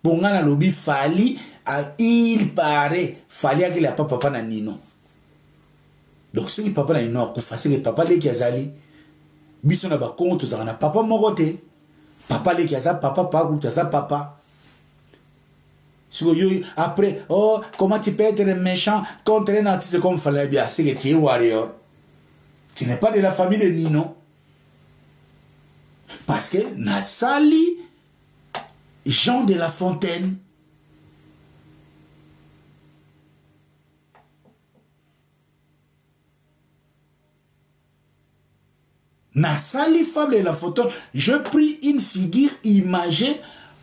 Bongana lobi fali a il paraît fallait que la papa na nino. Donc si papa na nino akufa c'est que papa le ki azali biso na ba kongo tozanga na papa moko te. Papa le kiaza papa papa. Après, oh, comment tu peux être méchant contre un artiste comme fallait bien, c'est que tu es warrior. Tu n'es pas de la famille de Nino. Parce que Nassali, Jean de La Fontaine, Nassali fable de La Fontaine, je pris une figure imagée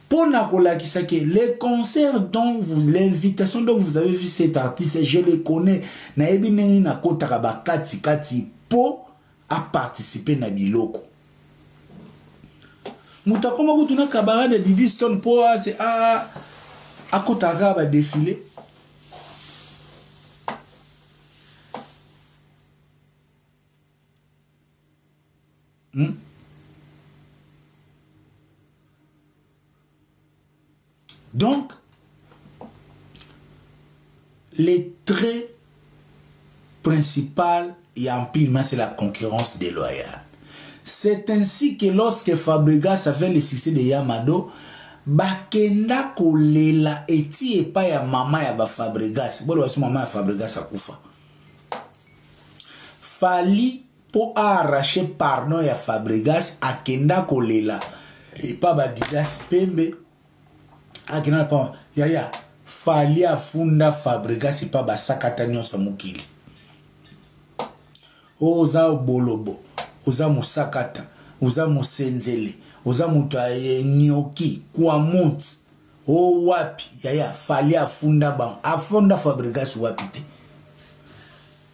pour que les concerts dont vous, l'invitation dont vous avez vu cet artiste, je le connais, naebi neni na kota kati kati po a participer na biloko. Mutakoma kutuna kabara de Didi Stone po c'est a kota ba défilé. Donc, les traits principaux et en pile, c'est la concurrence déloyale. C'est ainsi que lorsque Fabregas a fait le succès de Yamado, bakenda kolela eti epa ya mama ya ba Fabregas. Bolo wasi mama ya Fabregas akufa. Fali pour arracher pardon ya Fabregas akenda kolela epa ba Didas Pembe akenda pa yaya fali afunda Fabregas epa ba sakata nyonso mukili. Oza bolobo, oza musakata, oza musenzele, oza mutu nyoki kwa muti. O wapi yaya fali afunda ban afunda Fabregas wapi te.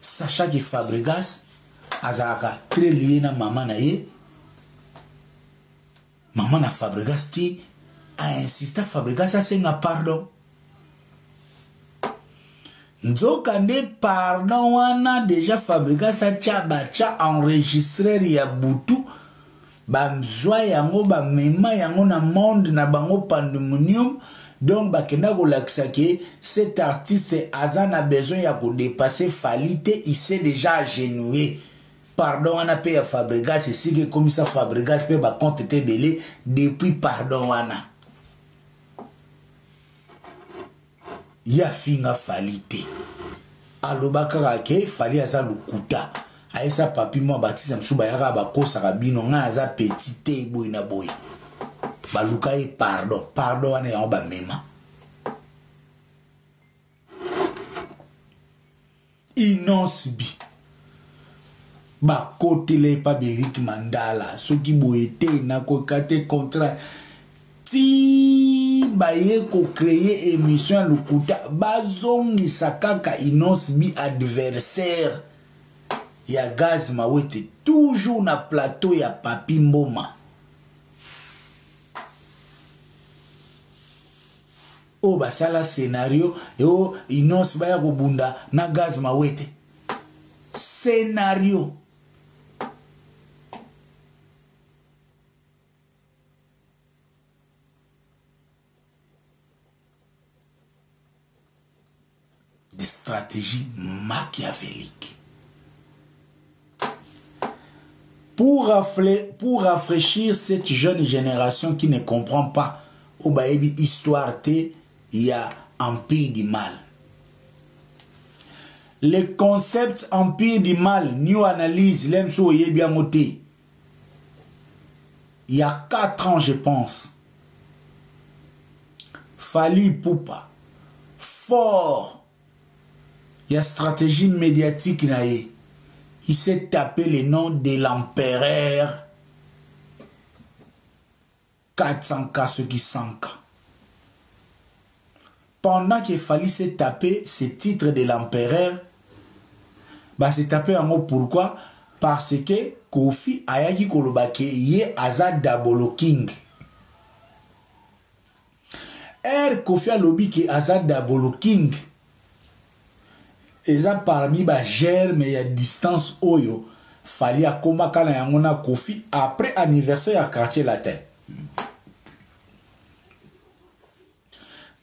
Sacha que Fabregas azaka très lié na maman na ye. Maman na Fabregas ti a insisté Fabregas a senga pardon. Nzokande pardon wana déjà Fabregas a tcha enregistré ya butu bamzwa yango ba mema yango na monde na bango pandemonium. Donc bakenda kolakisa que cet artiste Azan a besoin ya ko dépasser Falite, il s'est déjà agenouillé. Pardon wana pe ya Fabregas c'est que comme ça Fabregas pe ba compte te belé depuis pardon wana. Ya finga Falite. Alobaka ke fali aza lukuta. Aisa papi mo batisa msuba yaka ba kosa kabino nga aza petit te boy na boy. Baluka e pardon wana ya ba mema. Inosbi ba kotele pa Beric Mandala soki boete na ko kate contrat ti ba ye ko créer émission lukuta bazongi sakaka Inosbi adversaire ya Gaz Mawete toujours na plateau ya Papi Mboma. O basala scénario yo Inos baya kobunda na Gaz Mawete scénario de stratégie machiavélique. pour rafraîchir cette jeune génération qui ne comprend pas au baébi histoire il y a empire du mal. Le concept empire du mal, new analyse, l'aime so y bien moté. Il y a 4 ans, je pense. Fally Ipupa, fort. Il y a stratégie médiatique naïe. Il s'est tapé le nom de l'empereur 400K, ceux qui 100K. Pendant qu'il fallait se taper ce titre de l'empereur, bah c'est tapé en mot pourquoi? Parce que Kofi Ayaki Kolobake yé Azad Dabolo King. Kofi a lobby qui Azad Dabolo King. Et ça parmi ba germe et à distance oyo fallait à komaka na yangona Kofi après anniversaire à quartier latin.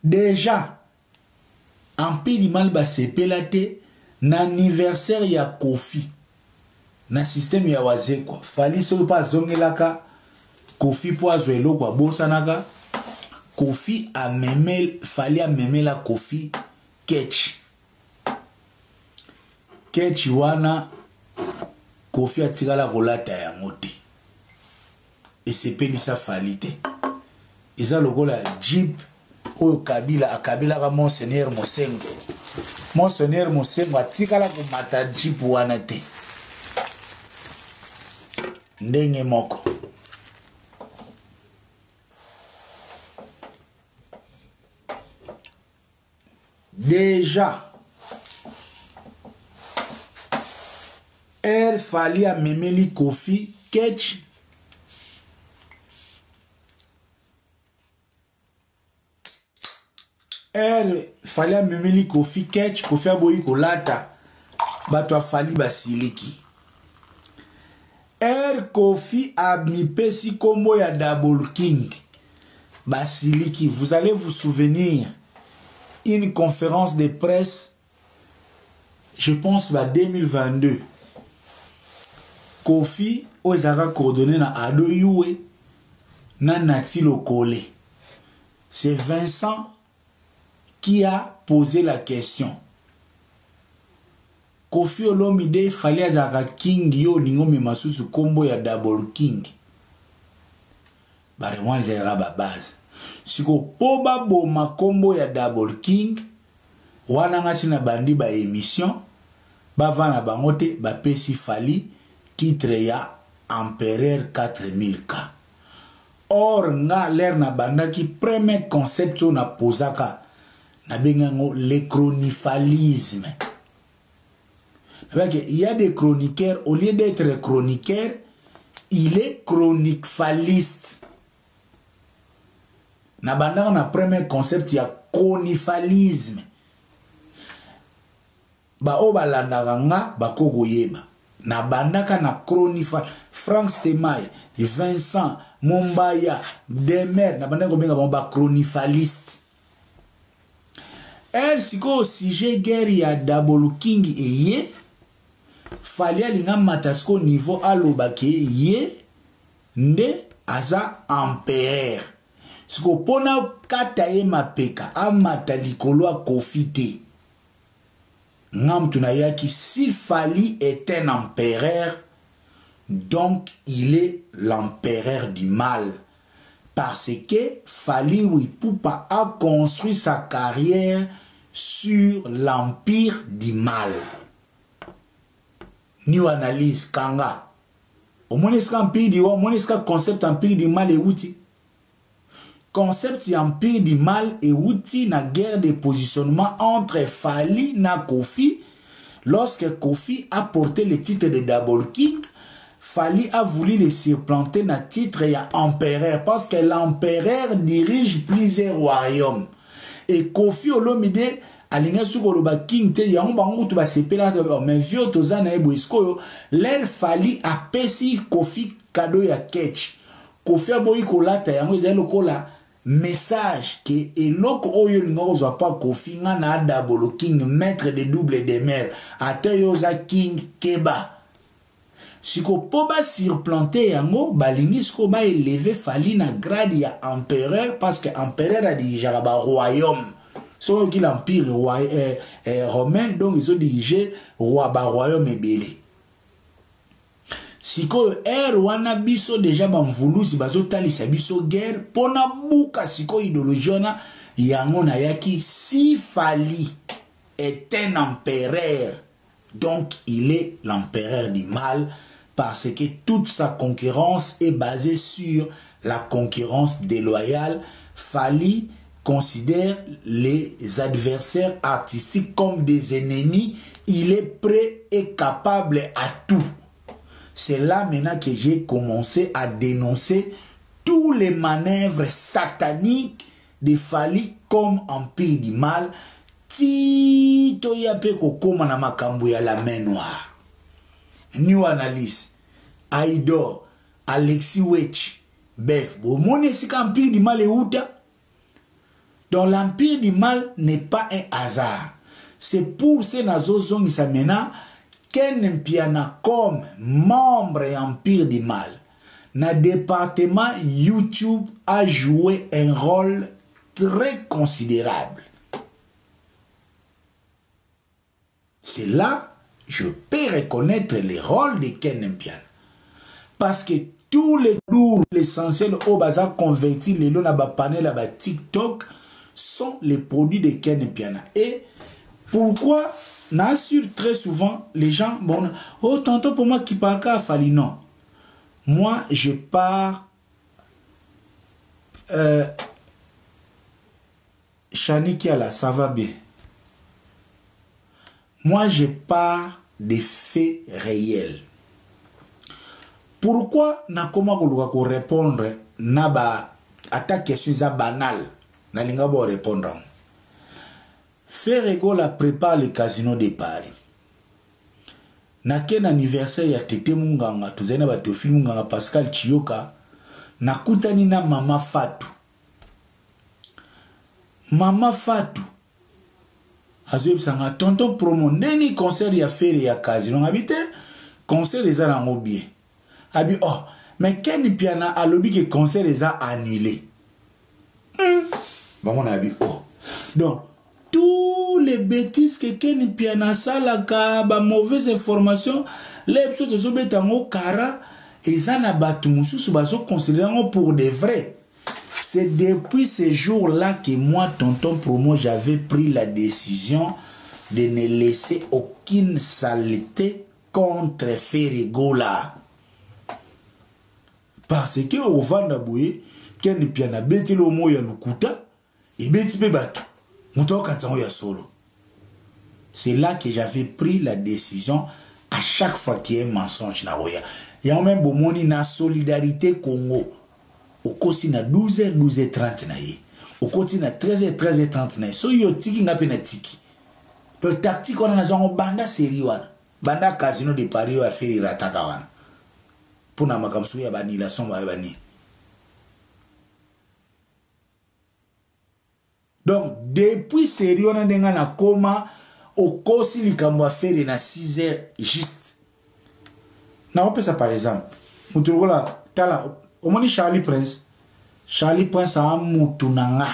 Déjà en pays du mal ba sepelate na anniversaire ya Kofi na système ya waze quoi fallait so pas zongelaka Kofi po azwelo kwa bosanaka Kofi a memel fallait a memela Kofi catch wana Kofi a tiré la rolata ya moté et c'est pelisa falite et ça le gola jeep au Kabila a Kabila ka Monseigneur Mosengo a tiré la mata jeep wana te ndenge moko déjà fallait à memeli Kofi catch fallait à memeli Kofi catch Kofi a boyi kolata bato a fali basiliki Kofi a mipesi kombo ya Double King basiliki. Vous allez vous souvenir une conférence de presse je pense en 2022 Kofi Ozara coordonné na Ado Yue na Nati Lokole. C'est Vincent qui a posé la question. Kofi Olomide fallait Azara King yo ningo memasusu kombo ya Double King. Bare moi j'ai ba base. Siko poba boma kombo ya Double King wana ngasi na bandi ba émission ba vana bangote ba pesi fali titre ya Empereur 4000K. Or nga l'air na banda ki premier concept na posaka na bengango le chronifalisme. Il y a des chroniqueurs, au lieu d'être chroniqueur, il est chronicaliste. Na banda na premier concept ya chronifalisme. Ba o balandaka nga bakoko yeba. Na bandaka na chronifal Frank Stemay, Vincent Mombaya, Demer, na bandaka benga ba chronifaliste. Siko sujet guerre ya Double King eye fallait linga matasko niveau alobake ye nde aza empereur. Siko pona kata ye mapeka amata likolo a Kofi te. Ngam tunayaki si Fally est un empereur, donc il est l'empereur du mal. Parce que Fally Ipupa a construit sa carrière sur l'empire du mal. New analyse Kanga. Au moins est-ce qu'empire du mal, au moins est-ce que concept empire du mal est outil. Concept empire du mal et outil na guerre de positionnement entre Fally na Kofi. Lorsque Kofi a porté le titre de Double King, Fally a voulu le surplanter na titre ya empereur parce que l'empereur dirige plusieurs royaumes. Et Kofi Olomide alinga sukoloba king te yango bango to ba sepela mais vieux tozana ebo iskoyo l'air Fally a pesi Kofi cadeau ya catch. Kofi a boyi kolata yango ezali lokola message que eloko oyo lingozo pa Kofi nga na Double King maître de double de mer ate yoza king keba siko po ba surplanter yango balingi siko ba élever Fally na grade ya empereur parce que empereur a dirigé ba royaume so ki l'empire romain donc ils ont dirigé roi ba royaume ebele siko wana biso déjà bamvulusi bazotalisa biso guerre pona buka siko idéologie wana yango na yaki si Fally est un empereur donc il est l'empereur du mal parce que toute sa concurrence est basée sur la concurrence déloyale. Fally considère les adversaires artistiques comme des ennemis. Il est prêt et capable à tout. C'est là maintenant que j'ai commencé à dénoncer tous les manœuvres sataniques de Fally comme empire du mal. Tito yape kokoma na makambo ya la main noire. New Analyse, Aïdor, Alexis Wetch, Bef. Bon, mon empire du mal est où? Donc l'empire du mal n'est pas un hasard. C'est pour ces nazozons qui s'amènent Ken Mpiana comme membre de l'empire du mal. Na département YouTube a joué un rôle très considérable. C'est là je peux reconnaître le rôle de Ken Mpiana. Parce que tous les jours, l'essentiel au bazar converti, les lots na ba panel à ba TikTok sont les produits de Ken Mpiana. Et pourquoi n'assure très souvent les gens, bon, oh, tantôt pour moi qui parle à Fally, non. Moi, je pars Chani Kiala, ça va bien. Moi, je pars des faits réels. Pourquoi n'a comment qu'on répondre na ba à ta question banale na linga bo répondre. Ferrego la prépare le casino de Paris. Na ken anniversaire ya Tete Munganga, tuzena ba Théophile Munganga Pascal Chioka, na kutani na Mama Fatou. Mama Fatou Azoub sanga tonton promo neni concert ya fere ya casino habite concert les a nango bien. Abi oh mais Ken Mpiana a lobby que concert les a annulé. Bon on a dit oh. Donc tous les bêtises que Ken Mpiana salaka ba mauvaise information les choses que zo betango kara ezana batu mususu bazo considérant pour de vrai. C'est depuis ce jour-là que moi, tonton Promo, j'avais pris la décision de ne laisser aucune saleté contre Ferrego là. Parce que au Vandaboué, Ken Mpiana beti lo mo ya lukuta, et beti pe batu. Mouto kantango ya solo. C'est là que j'avais pris la décision à chaque fois qu'il y a un mensonge na roya. Il y a même bomoni na solidarité Congo. Au kosi na 12h 12h30 na ye. Au kosi na 13h 13h30 na ye. So yo tiki nga pe na tiki. Le tactique on a zongo banda série wana. Banda casino de Paris wa feri rataka wana. Pour na makamsu ya bani la somba ya bani. Donc depuis série on a denga na koma au kosi likambo a feri na 6h juste. Na on peut ça par exemple. Muturola tala omoni Charlie Prince a mutu nanga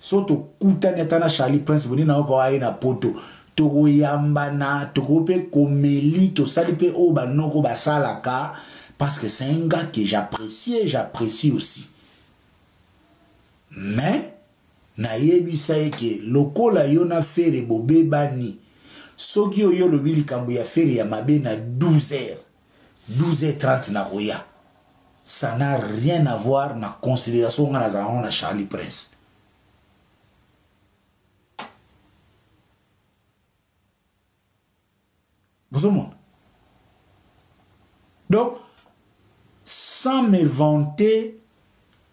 soto kuta netana Charlie Prince boni na ko aye na poto to yamba na to pe komeli to sali pe o ba noko ba salaka parce que c'est un gars que j'apprécie aussi mais na yebisa ke lokola yo na fere bobe bani soki yo lobi likambo ya fere ya mabe na 12h30 na roya. Ça n'a rien à voir avec la considération de Charlie Prince. Vous avez donc, sans me vanter,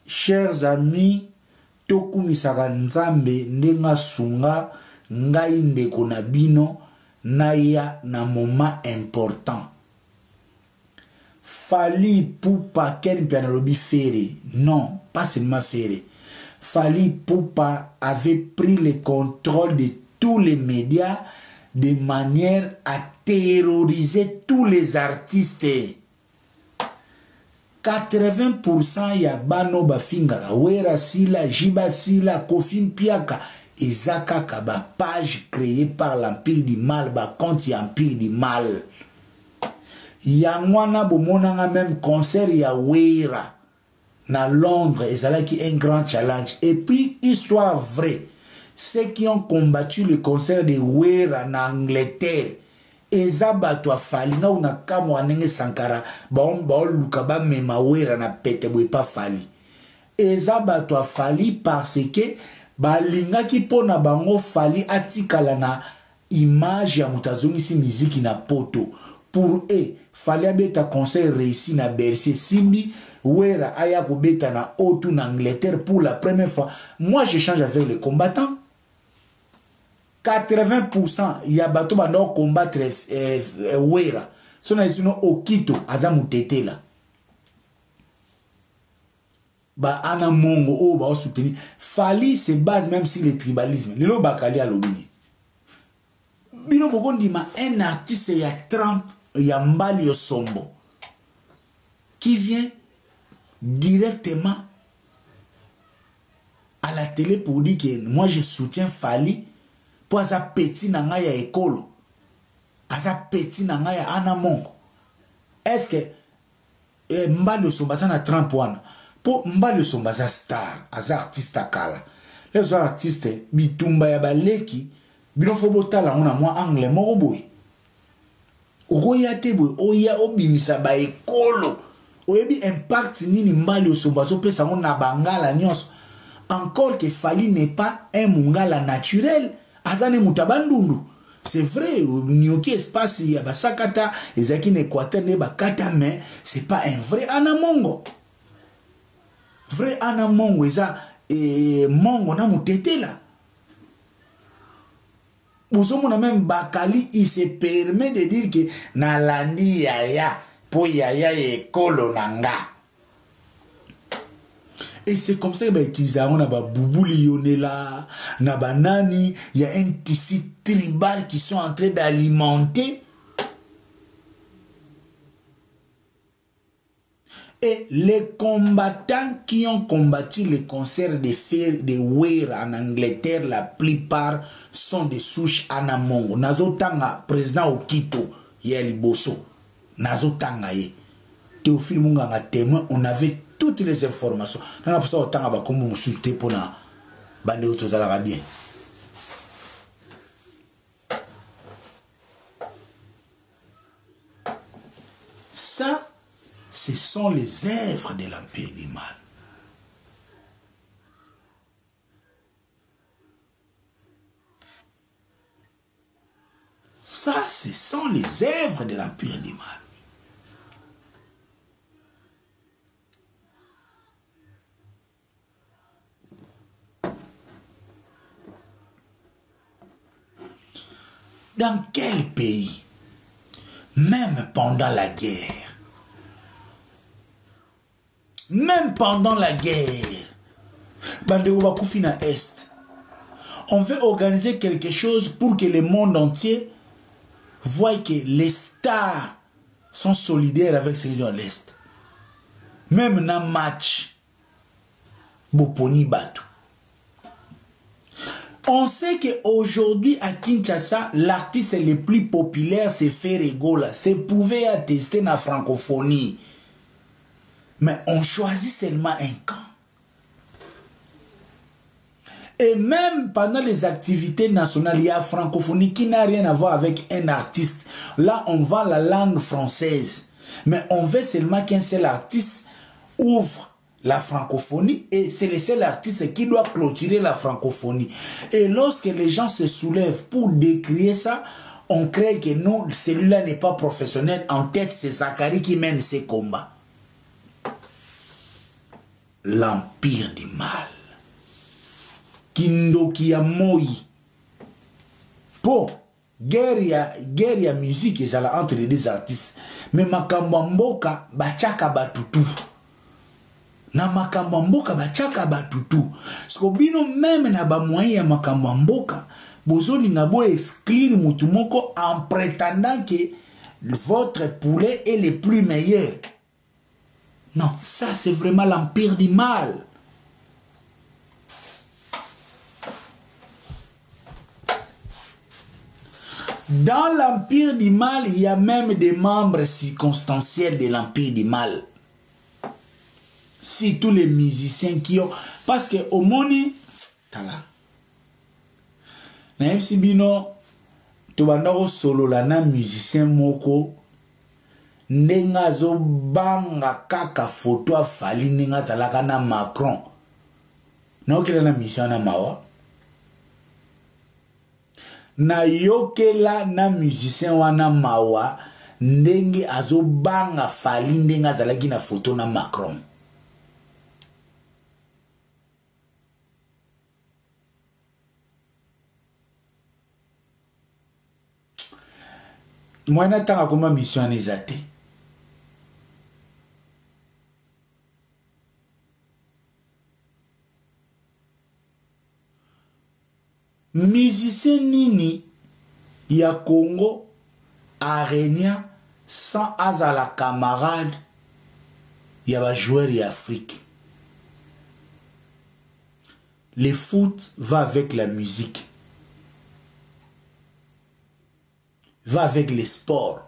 chers amis, Toku Misaka Nzambe, Nenga Sunga, Ngai Ndeko Nabino, Naya na moment important. Fally Poupa Ken Mpiana lobi Ferré. Non, pas seulement Ferré. Fally Poupa avait pris le contrôle de tous les médias de manière à terroriser tous les artistes. 80% ya bano bafingaka Wera Sila, Jiba Sila, Kofi Mpiaka eza kaka ba page créée par l'Empire du Mal, ba compte ya Empire du Mal. Yangwana bomonanga même concert ya Wera na Londres ezalaki un grand challenge. Et puis histoire vraie, ceux qui ont combattu le concert de Wera na Angleterre eza bato afali nga una kamo anenge Sankara luka ba mema Wera na pete boye pa fali eza bato afali parce que balingaki pona bango fali atikala na image ya mutazongisi miziki na poto. Pour eux, fallait abeta concert réussi na Bercy Simbi, Wera aya kobeta na Otu na Angleterre pour la première fois. Moi, j'échange avec les combattants. 80% ya bato bando combattre Wera. Sona isino Okito azamutete la. Ba ana mongo o ba soutenir. Fali se base même sur le tribalisme. Lelo bakali alobini. Bino bokondi ma un artiste ya Trump ya Mbali Osombo qui vient directement à la télé pour dire que moi je soutiens Fali pour sa petit nanga ya ekolo asa petit nanga ya ana mongo. Est-ce que Mbali Osombo na Trump wana pour Mbali Osombo sa star asa artiste akala les autres artistes bitumba ya baleki bino fo botala ngona moi anglais moko boy oya te boy oya obimisa ba ekolo oyebi impact nini Mbali Osombo so pesa ngona bangala nyos. Encore que Fali n'est pas un mungala naturel azane mutabandundu. C'est vrai nyoki espace ya basakata ezaki na Équateur ne bakata mais c'est pas un vrai anamongo. Vrai anamongo eza mongo na mutetela. Bozomona même Bakali, il se permet de dire que nalandi yaya po yaya ekolo nanga. Et c'est comme ça que utiliser on a Boubouli Yonela, na banani, il y a un tissu tribal qui sont en train d'alimenter. Et les combattants qui ont combattu les concerts de fer de Wera en Angleterre, la plupart sont des souches anamongo. Nazotanga, président Okito, Yeli Bosso. Nazotanga ye. Théophile Munganga témoin, on avait toutes les informations. On a besoin autant de comme consulter pour na bande autozala bien. Ça, ce sont les œuvres de l'Empire du Mal. Ça, ce sont les œuvres de l'Empire du Mal. Dans quel pays, même pendant la guerre, on veut organiser quelque chose pour que le monde entier voit que les stars sont solidaires avec ceux de l'Est. Même dans le match, Boponi Batu. On sait qu'aujourd'hui à Kinshasa, l'artiste le plus populaire c'est Ferregola. C'est prouvé attester dans la francophonie. Mais on choisit seulement un camp. Et même pendant les activités nationales, il y a la francophonie qui n'a rien à voir avec un artiste. Là, on vend la langue française. Mais on veut seulement qu'un seul artiste ouvre la francophonie et c'est le seul artiste qui doit clôturer la francophonie. Et lorsque les gens se soulèvent pour décrier ça, on crée que non, celui-là n'est pas professionnel. En tête, c'est Zachary qui mène ses combats. L'Empire du Mal. Kindoki ya moi. Pour guerre ya musique ezala entre les deux artistes. Mais makambo mboka bachaka batutu. Na makambo mboka bachaka batutu. Parce que bino même na ba moyen ya makambo mboka bozo lingabo exclure mutumoko en prétendant que votre poulet est le plus meilleur. Non, ça c'est vraiment l'empire du mal. Dans l'empire du mal, il y a même des membres circonstanciels de l'empire du mal. Si tous les musiciens qui ont... Parce que au moni... Tala. Na MC Bino, tu vas nous solo la na musicien moko. Nenga zo banga kaka photo a fali nenga zalaka na Macron. Na okela na mission na mawa. Na yokela na musicien wana mawa ndenge azo banga fali ndenga zalaki na photo na Macron. Moi natanga koma mission ezate. Musicien nini ya Congo arenia sans azala camarade ya ba joueur ya Afrique. Le foot va avec la musique. Va avec les sports.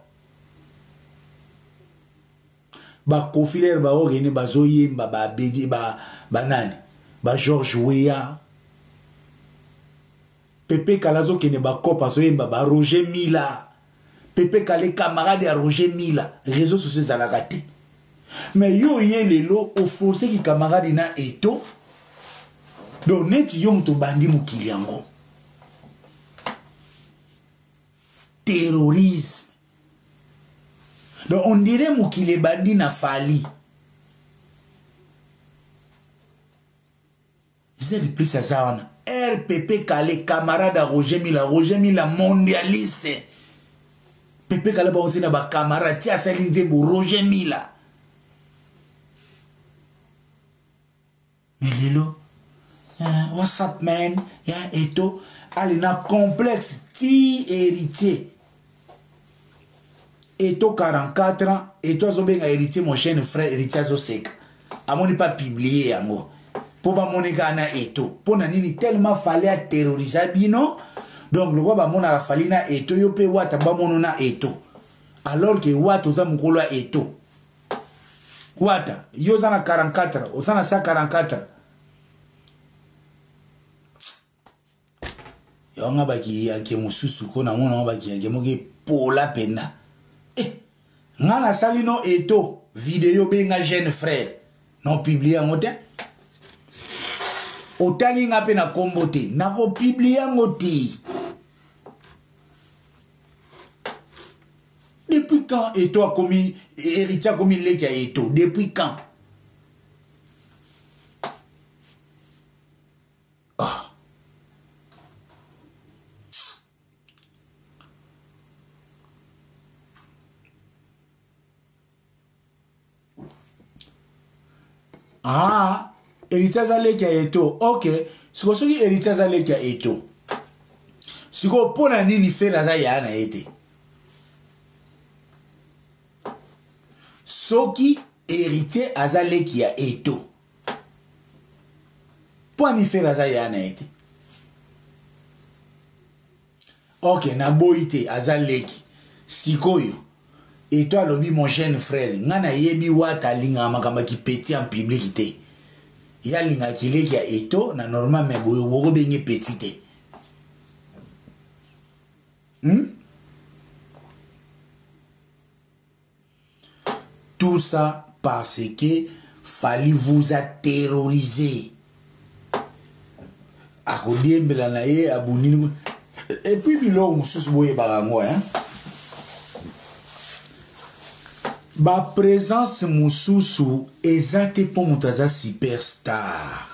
Ba Kofiler ba ogene ba zoyemba ba bedi ba banani ba George Weah. Pepe Kalazo kene ba kopa zoyemba ba Roger Mila. Pepe Kale camarade ya Roger Mila. Réseaux sociaux zalakate. Mais yo yen lelo au forcé ki camarade na eto. Donc net yo mto bandi mukili yango. Terrorisme. Donc on dirait mukile bandi na fali. C'est de plus à ça. RPP Kale camarade à Roger Mila mondialiste. Pepe Kale ba aussi na ba camarade tia salinze bo Roger Mila. Mais lelo what's up man? Ya eto alina complexe ti héritier. Eto 44 ans, eto azobenga héritier mon jeune frère héritier azoseka. Amoni pas publié yango. Pour ba monika na eto. Pour na nini tellement fallait terroriser bino. Donc le roi ba mona fali na eto yo pe wata ba mono na eto. Alors que wata za mukolo eto. Wata yo zana 44, osana sa 44. Yo nga baki yake mususu ko na mona baki yake moke pola pena. Nga na sali no eto vidéo benga jeune frère non publié ngote. Otangi nga pe na kombote na ko publié ngote. Depuis quand eto a commis héritier a commis leki a eto? Depuis quand? Ah, héritier a leki a eto. Ok, siko soki héritier a leki a eto. Siko pona nini fe na za ya na ete. Soki héritier azaleki ya eto. Pour ni faire ça ya na ete. Ok, na boite azaleki. Sikoyo. Et toi lobi mon jeune frère, ngana yebi wata linga makamba ki petit en public te. Ya linga kileki ya eto na normal me boyo wogo benye petit te. Tout ça parce que Fali vous a terrorisé. Et puis, ba présence mususu ezate pour mutaza superstar.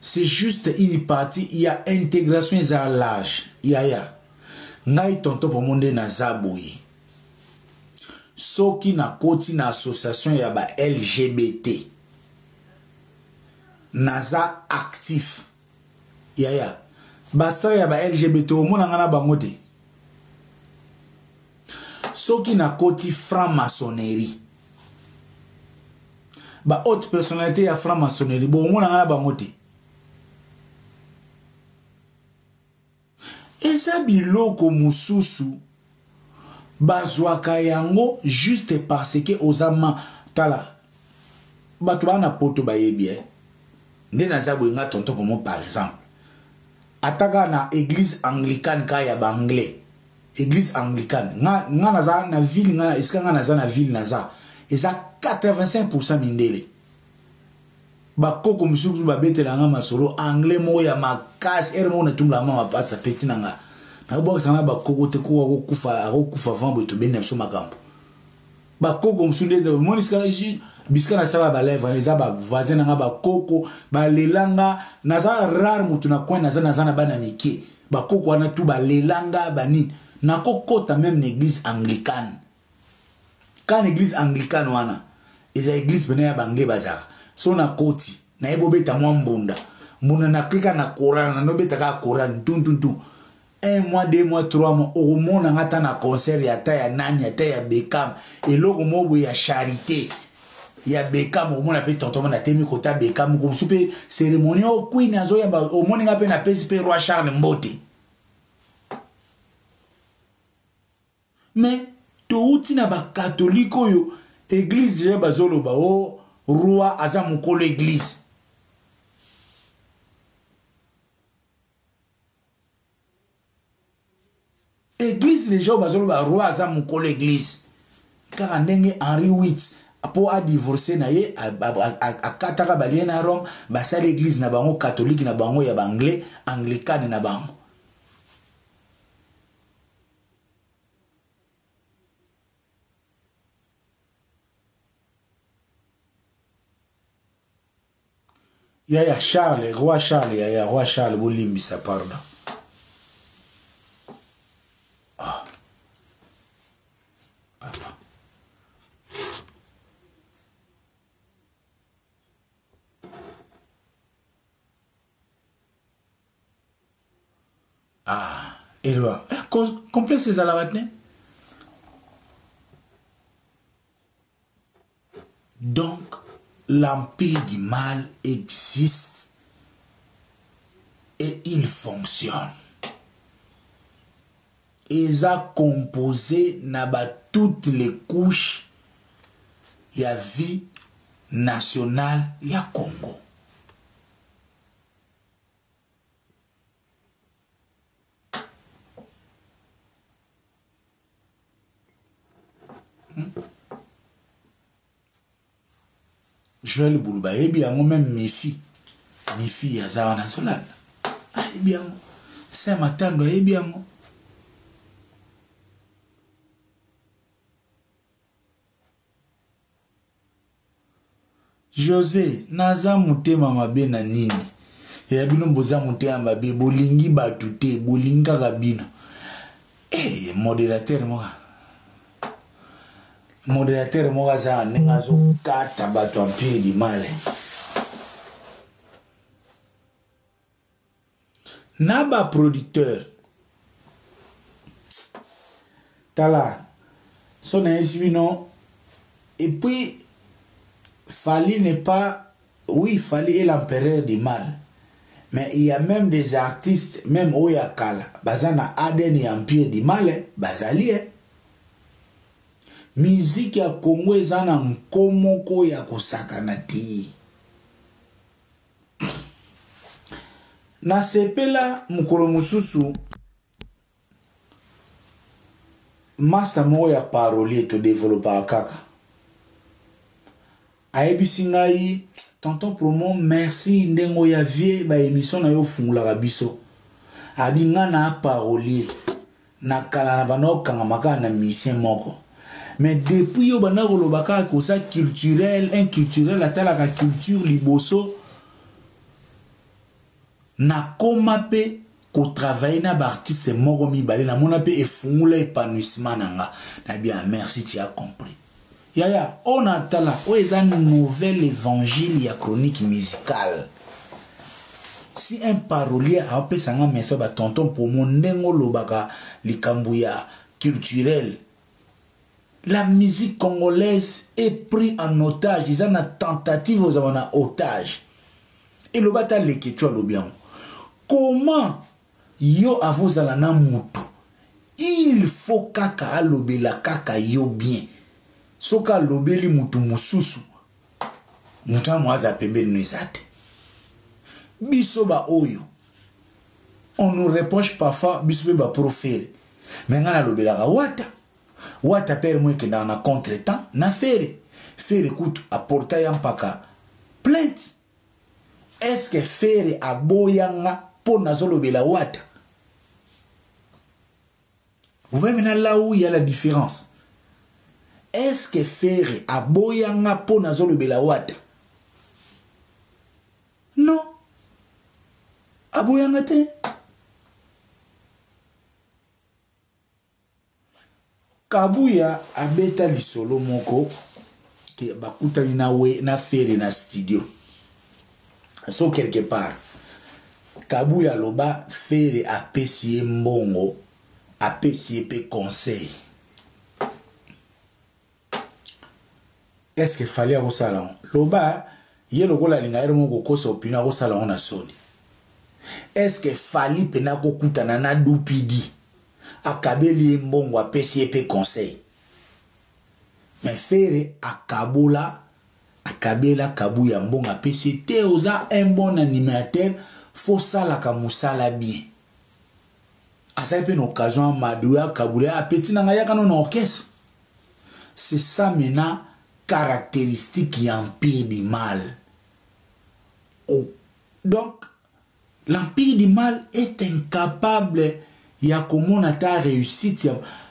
C'est juste une partie, il y a intégration à l'âge. Il y a. Ngai tonto pour monde na zaboui. Soki na koti na association ya ba LGBT naza actif yaya basta ya ba LGBT omona ngana bango te soki na koti franc-maçonnerie ba haute personnalité ya franc-maçonnerie bo omona ngana bango te eza biloko mususu bazwaka yango juste parce que ozama tala bato bana poto bayebi nde naza boyenga tonton pour moi par exemple ataka na église anglicane ka ya banglais église anglicane nga naza na ville nga esika nga naza na ville naza eza 85% mindele bakoko mususu babetela nga masolo anglais mo ya makasi ere mo na tumla mama pasa petit nanga na bo sana bakoko te ko kufa vambo to benne so makambo bakoko musunde de moniska ici biskana sala ba lèvre les aba voisin nanga bakoko balelanga naza rare mutu na coin naza na bana mike bakoko wana tu balelanga bani na kokota même l'église anglicane quand l'église anglicane wana eza église bena ya banglais bazara so na koti na ebobeta mwa mbunda na klika na Coran na nobeta ka Coran tuntuntu 1 mois 2 mois 3 mois au monde ngata na concert ya ta ya nani ya ta ya Beckham eloko mobo ya charité ya Beckham au monde pe tonton na temi kota Beckham ko supe cérémonie au queen azo ya ba au monde ngape na PSP roi Charles Mbote mais to uti na ba catholique yo église je bazolo ba o roi aza mukolo église église les gens bazolo ba roi aza mukolo église car ndenge Henri VIII po a divorcé na ye a kataka balien na Rome ba sa l'église na bango catholique na bango ya banglais anglicane na bango ya Charles roi Charles ya roi Charles bolimbisa pardon papa elwa complexe za la watne donc l'empire du mal existe et il fonctionne. Ils ont composé toutes les couches de la vie nationale du Congo. Joël Boulouba, et bien, même mes filles, Yazawa Nazola, et bien, Saint-Martin, et bien, José, Naza Mutema mabe na nini, ya bino mboza Mutema mabe, bolingi batute, bolinga gabino, modérateur mo gaza nengazo kata bato empire di male naba producteur tala son esbino et puis Fali n'est pas oui Fali est l'empereur du mal mais il y a même des artistes même oyakala bazana aden et empire du mal bazali musique ya Congo ezana nkomoko ya kosakana ti na sepela mukolo mususu master mo ya parolier to développer kaka ayebisi ngai tonton promo merci ndengo ya vie ba émission na yo fungula biso abinga na parolier na kala na bano kanga maka na mission moko. Mais depuis yo bana kolobaka ko ça culturel inculturel atala ka culture liboso na koma pe ko travailler na ba artiste moko mibale na mona pe efungula épanouissement nanga na bien merci tu as compris yaya on atala o eza nouvelle évangile ya chronique musicale si un parolier a appelé ça un message à tonton pour mon nengo lobaka likambouya culturel, la musique congolaise est prise en otage. Ils ont une tentative aux en otage. Et le bata le ketua lo bien. Comment yo avons alana mutu? Il faut kaka alobela kaka yo bien. Soka lobeli mutu mususu. Mutu amwaza pembe nizate. Bisoba oyo. On nous reproche parfois bisobe ba profere. Mais ngana lobela wata. Wata pere mwe kenda na contretemps na fere. Fere écoute apporta yampaka plainte. Est-ce que fere aboyanga po nazolobela wata? Vous voyez maintenant là où il y a la différence. Est-ce que fere aboyanga po nazolobela wata? Non. Aboyanga te. Kabuya abeta lisolo moko ke bakuta na fere na studio. So quelque part. Kabuya loba fere apesi mbongo, apesi pe conseil. Est-ce qu'il fallait au salon? Loba yelo kola linga ero moko kosa opina au salon na soni. Est-ce que fallait pena kokuta na dupidi? Akabeli mbongo apesi pe conseil. Mais fere akabula akabela kabuya mbongo apesi te oza un bon animateur faut ça la kamusala bien. Asa pe une occasion madouya kabula apeti na ngaya kano na orchestre. C'est ça maintenant caractéristique qui empire du mal. Oh. Donc l'empire du mal est incapable ya komona ta réussite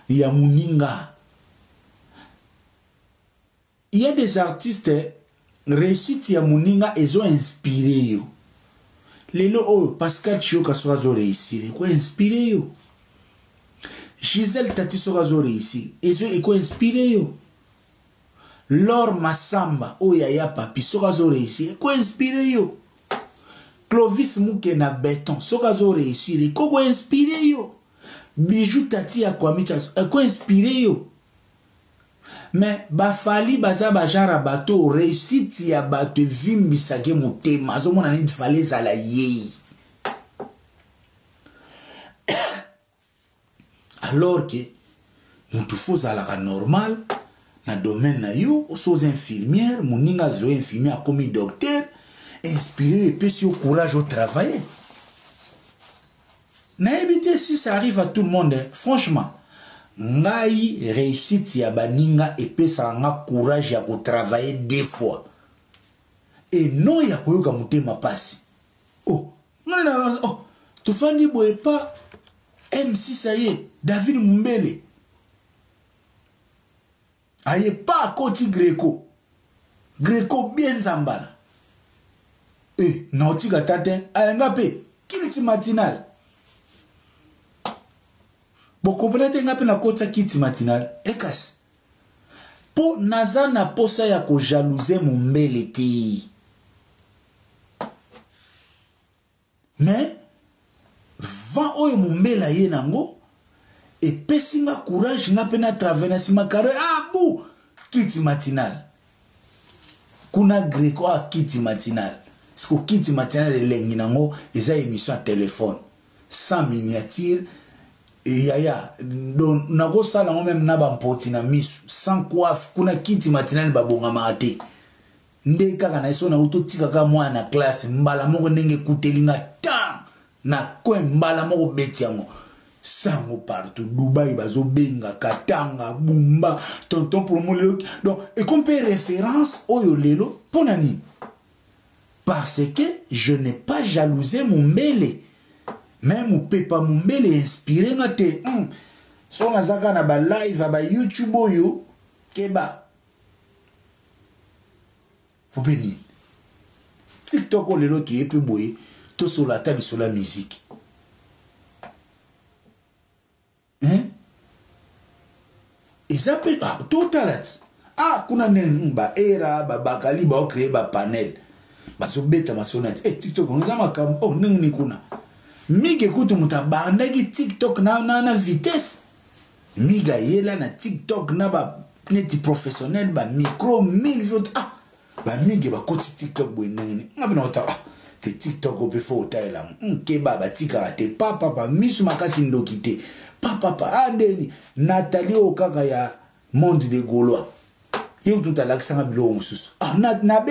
ya muninga. Il y a des artistes réussite ya muninga ils ont inspiré yo. Lelo oh Pascal Chioka sera zo réussir quoi inspiré yo. Gisèle Tati sera zo réussir ils ont inspiré yo. Laure Massamba oh yaya papi sera zo réussir quoi inspiré yo. Clovis Mukena Béton sera zo réussir quoi inspiré yo. Bijou Tati ya Kwamicha quoi inspiré yo. Mais bafali baza bajara bato réussite ya bato vimbisake motema azomona nini fallait zala yei. Alors que mutu faut zala normal na domaine na yo aux infirmières moninga zo infirmière comme docteur inspiré et puis au courage au travail. Na éviter si ça arrive à tout le monde franchement. Ngai réussite ya baninga epesa nga courage ya ko travailler deux fois. Et non ya koyoka mutema pasi. Oh, non oh, tu fandi boye pas MC ça y est, David Mumbele. Aye pas Koti Greco. Greco bien zambala. Eh, nauti gatate, ayenga pe kiliti matinal. Boko brete ngape na kota kiti matinal ekas po nazana posa ya ko jalouser Mumbele te. Mais va oyo Mumbele ye nango e pesinga courage ngape na travers sima kare abu kiti matinal kuna Greco a kiti matinal siko kiti matinal lengi nango eza émission à téléphone sans miniature. Yaya donc nako sala ngo même na ba mpoti na misu sans coiffe kuna kiti matinal babonga mate nde kaka na iso na utotika ka mwana classe mbala moko ndenge kutelinga ta na ko mbala moko beti yango sango partout Dubai bazo benga Katanga Bumba tonton promo le donc et qu'on peut référence oyo lelo ponani parce que je n'ai pas jalousé Mumbele. Même ou pepa Mumbele inspiré ngate so ngazaka na ba live ba YouTube oyo keba faut bénir TikTok o lelo tu epe boye to sur la table sur la musique et ça peut tout talent kuna nen ba era ba bakali ba créer ba panel bazo beta masonati TikTok on zama kam oh nini kuna mige kutu mutabanda ki TikTok na vitesse miga yela na TikTok na ba neti professionnel ba micro 1000 vues ba mige ba koti TikTok bo nini ngabina ota te TikTok ope fo taila nke baba tika te papa misu makasi ndokite papa andeni Nathalie okaka ya monde de Gaulois yo tout à l'accent bilo mususu na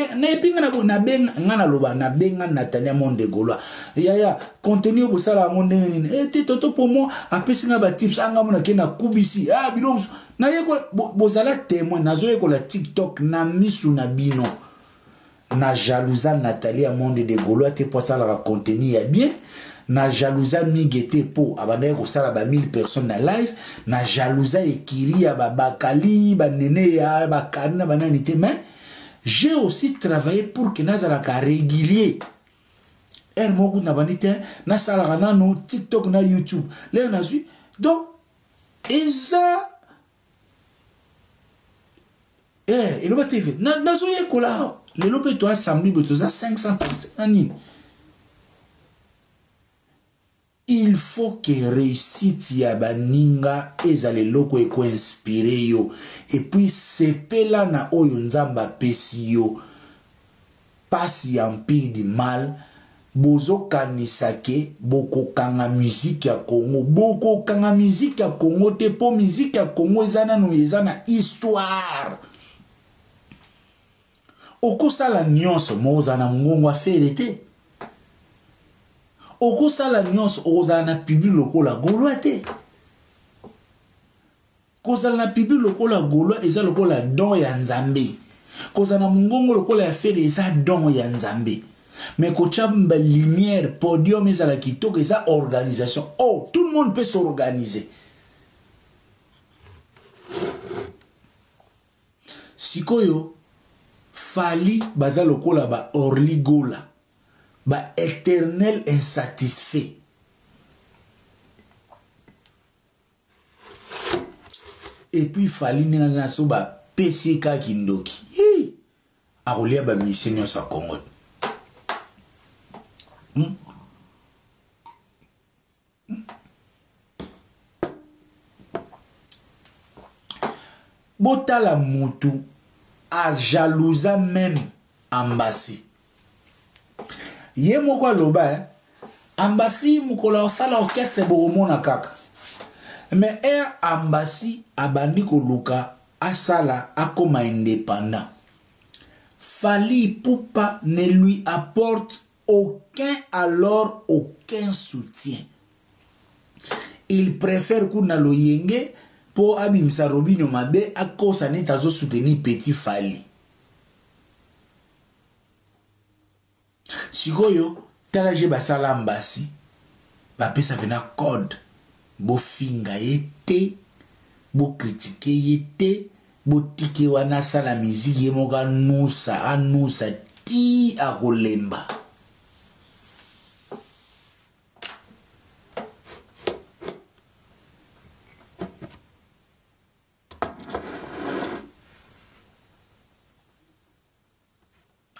pinga na bo na benga ngana loba na benga Nathalie monde de Gaulois ya contenu bo sala monde nini te toto pour moi apesinga ba tips anga mona kena kubisi bilo na yeko bozala témoin nazo yeko la TikTok na misu na bino na jalousa Nathalie monde de Gaulois te pour ça la contenu ya bien na jalousa migete po abanda ko sala ba 1000 personnes na live na jalousa ekiri ya bakali ba nene ya bakana banani te mais j'ai aussi travaillé pour que nazala ka régulier moko na banite na sala na no TikTok na YouTube le na zu donc eza il va TV na zo yekola le lope to assembly botoza 500 nani. Il faut que réussite ya baninga ezale loko eko inspiré yo et puis sepela na oyo nzamba pesi yo pasi ya mpiri di mal bozo kanisake boko kanga musique ya Congo boko kanga musique ya Congo te po musique ya Congo ezana no ezana histoire okosala nyonso mozana ngongo afere te oko sala nyonso oza na public lokola Gaulois te kozala na public lokola Gaulois eza lokola don ya Nzambe kozala na mungongo lokola ya fere eza don ya Nzambe mais kochamba lumière podium ezala kitoko eza organisation tout le monde peut s'organiser sikoyo fali baza lokola ba orligola ba éternel insatisfait et puis fali nina so ba pesi ka kindoki akolia ba mission sa Congo botala mutu a jalousa même ambassy ye moko aloba ambassy mukola osala orchestre bomona kaka mais ambassy abandi koluka asala akoma indépendant Fally Ipupa ne lui apporte aucun soutien. Il préfère kuna lo yenge pour abimsa Robinho Mabe à cause neta zo soutenir petit Fally. Sikoyo talaje basala mbasi ba pesa pena code bo finga yete bo critiquer yete bo tike wana sala musique yemoga anusa ti akolemba.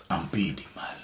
Empire du mal.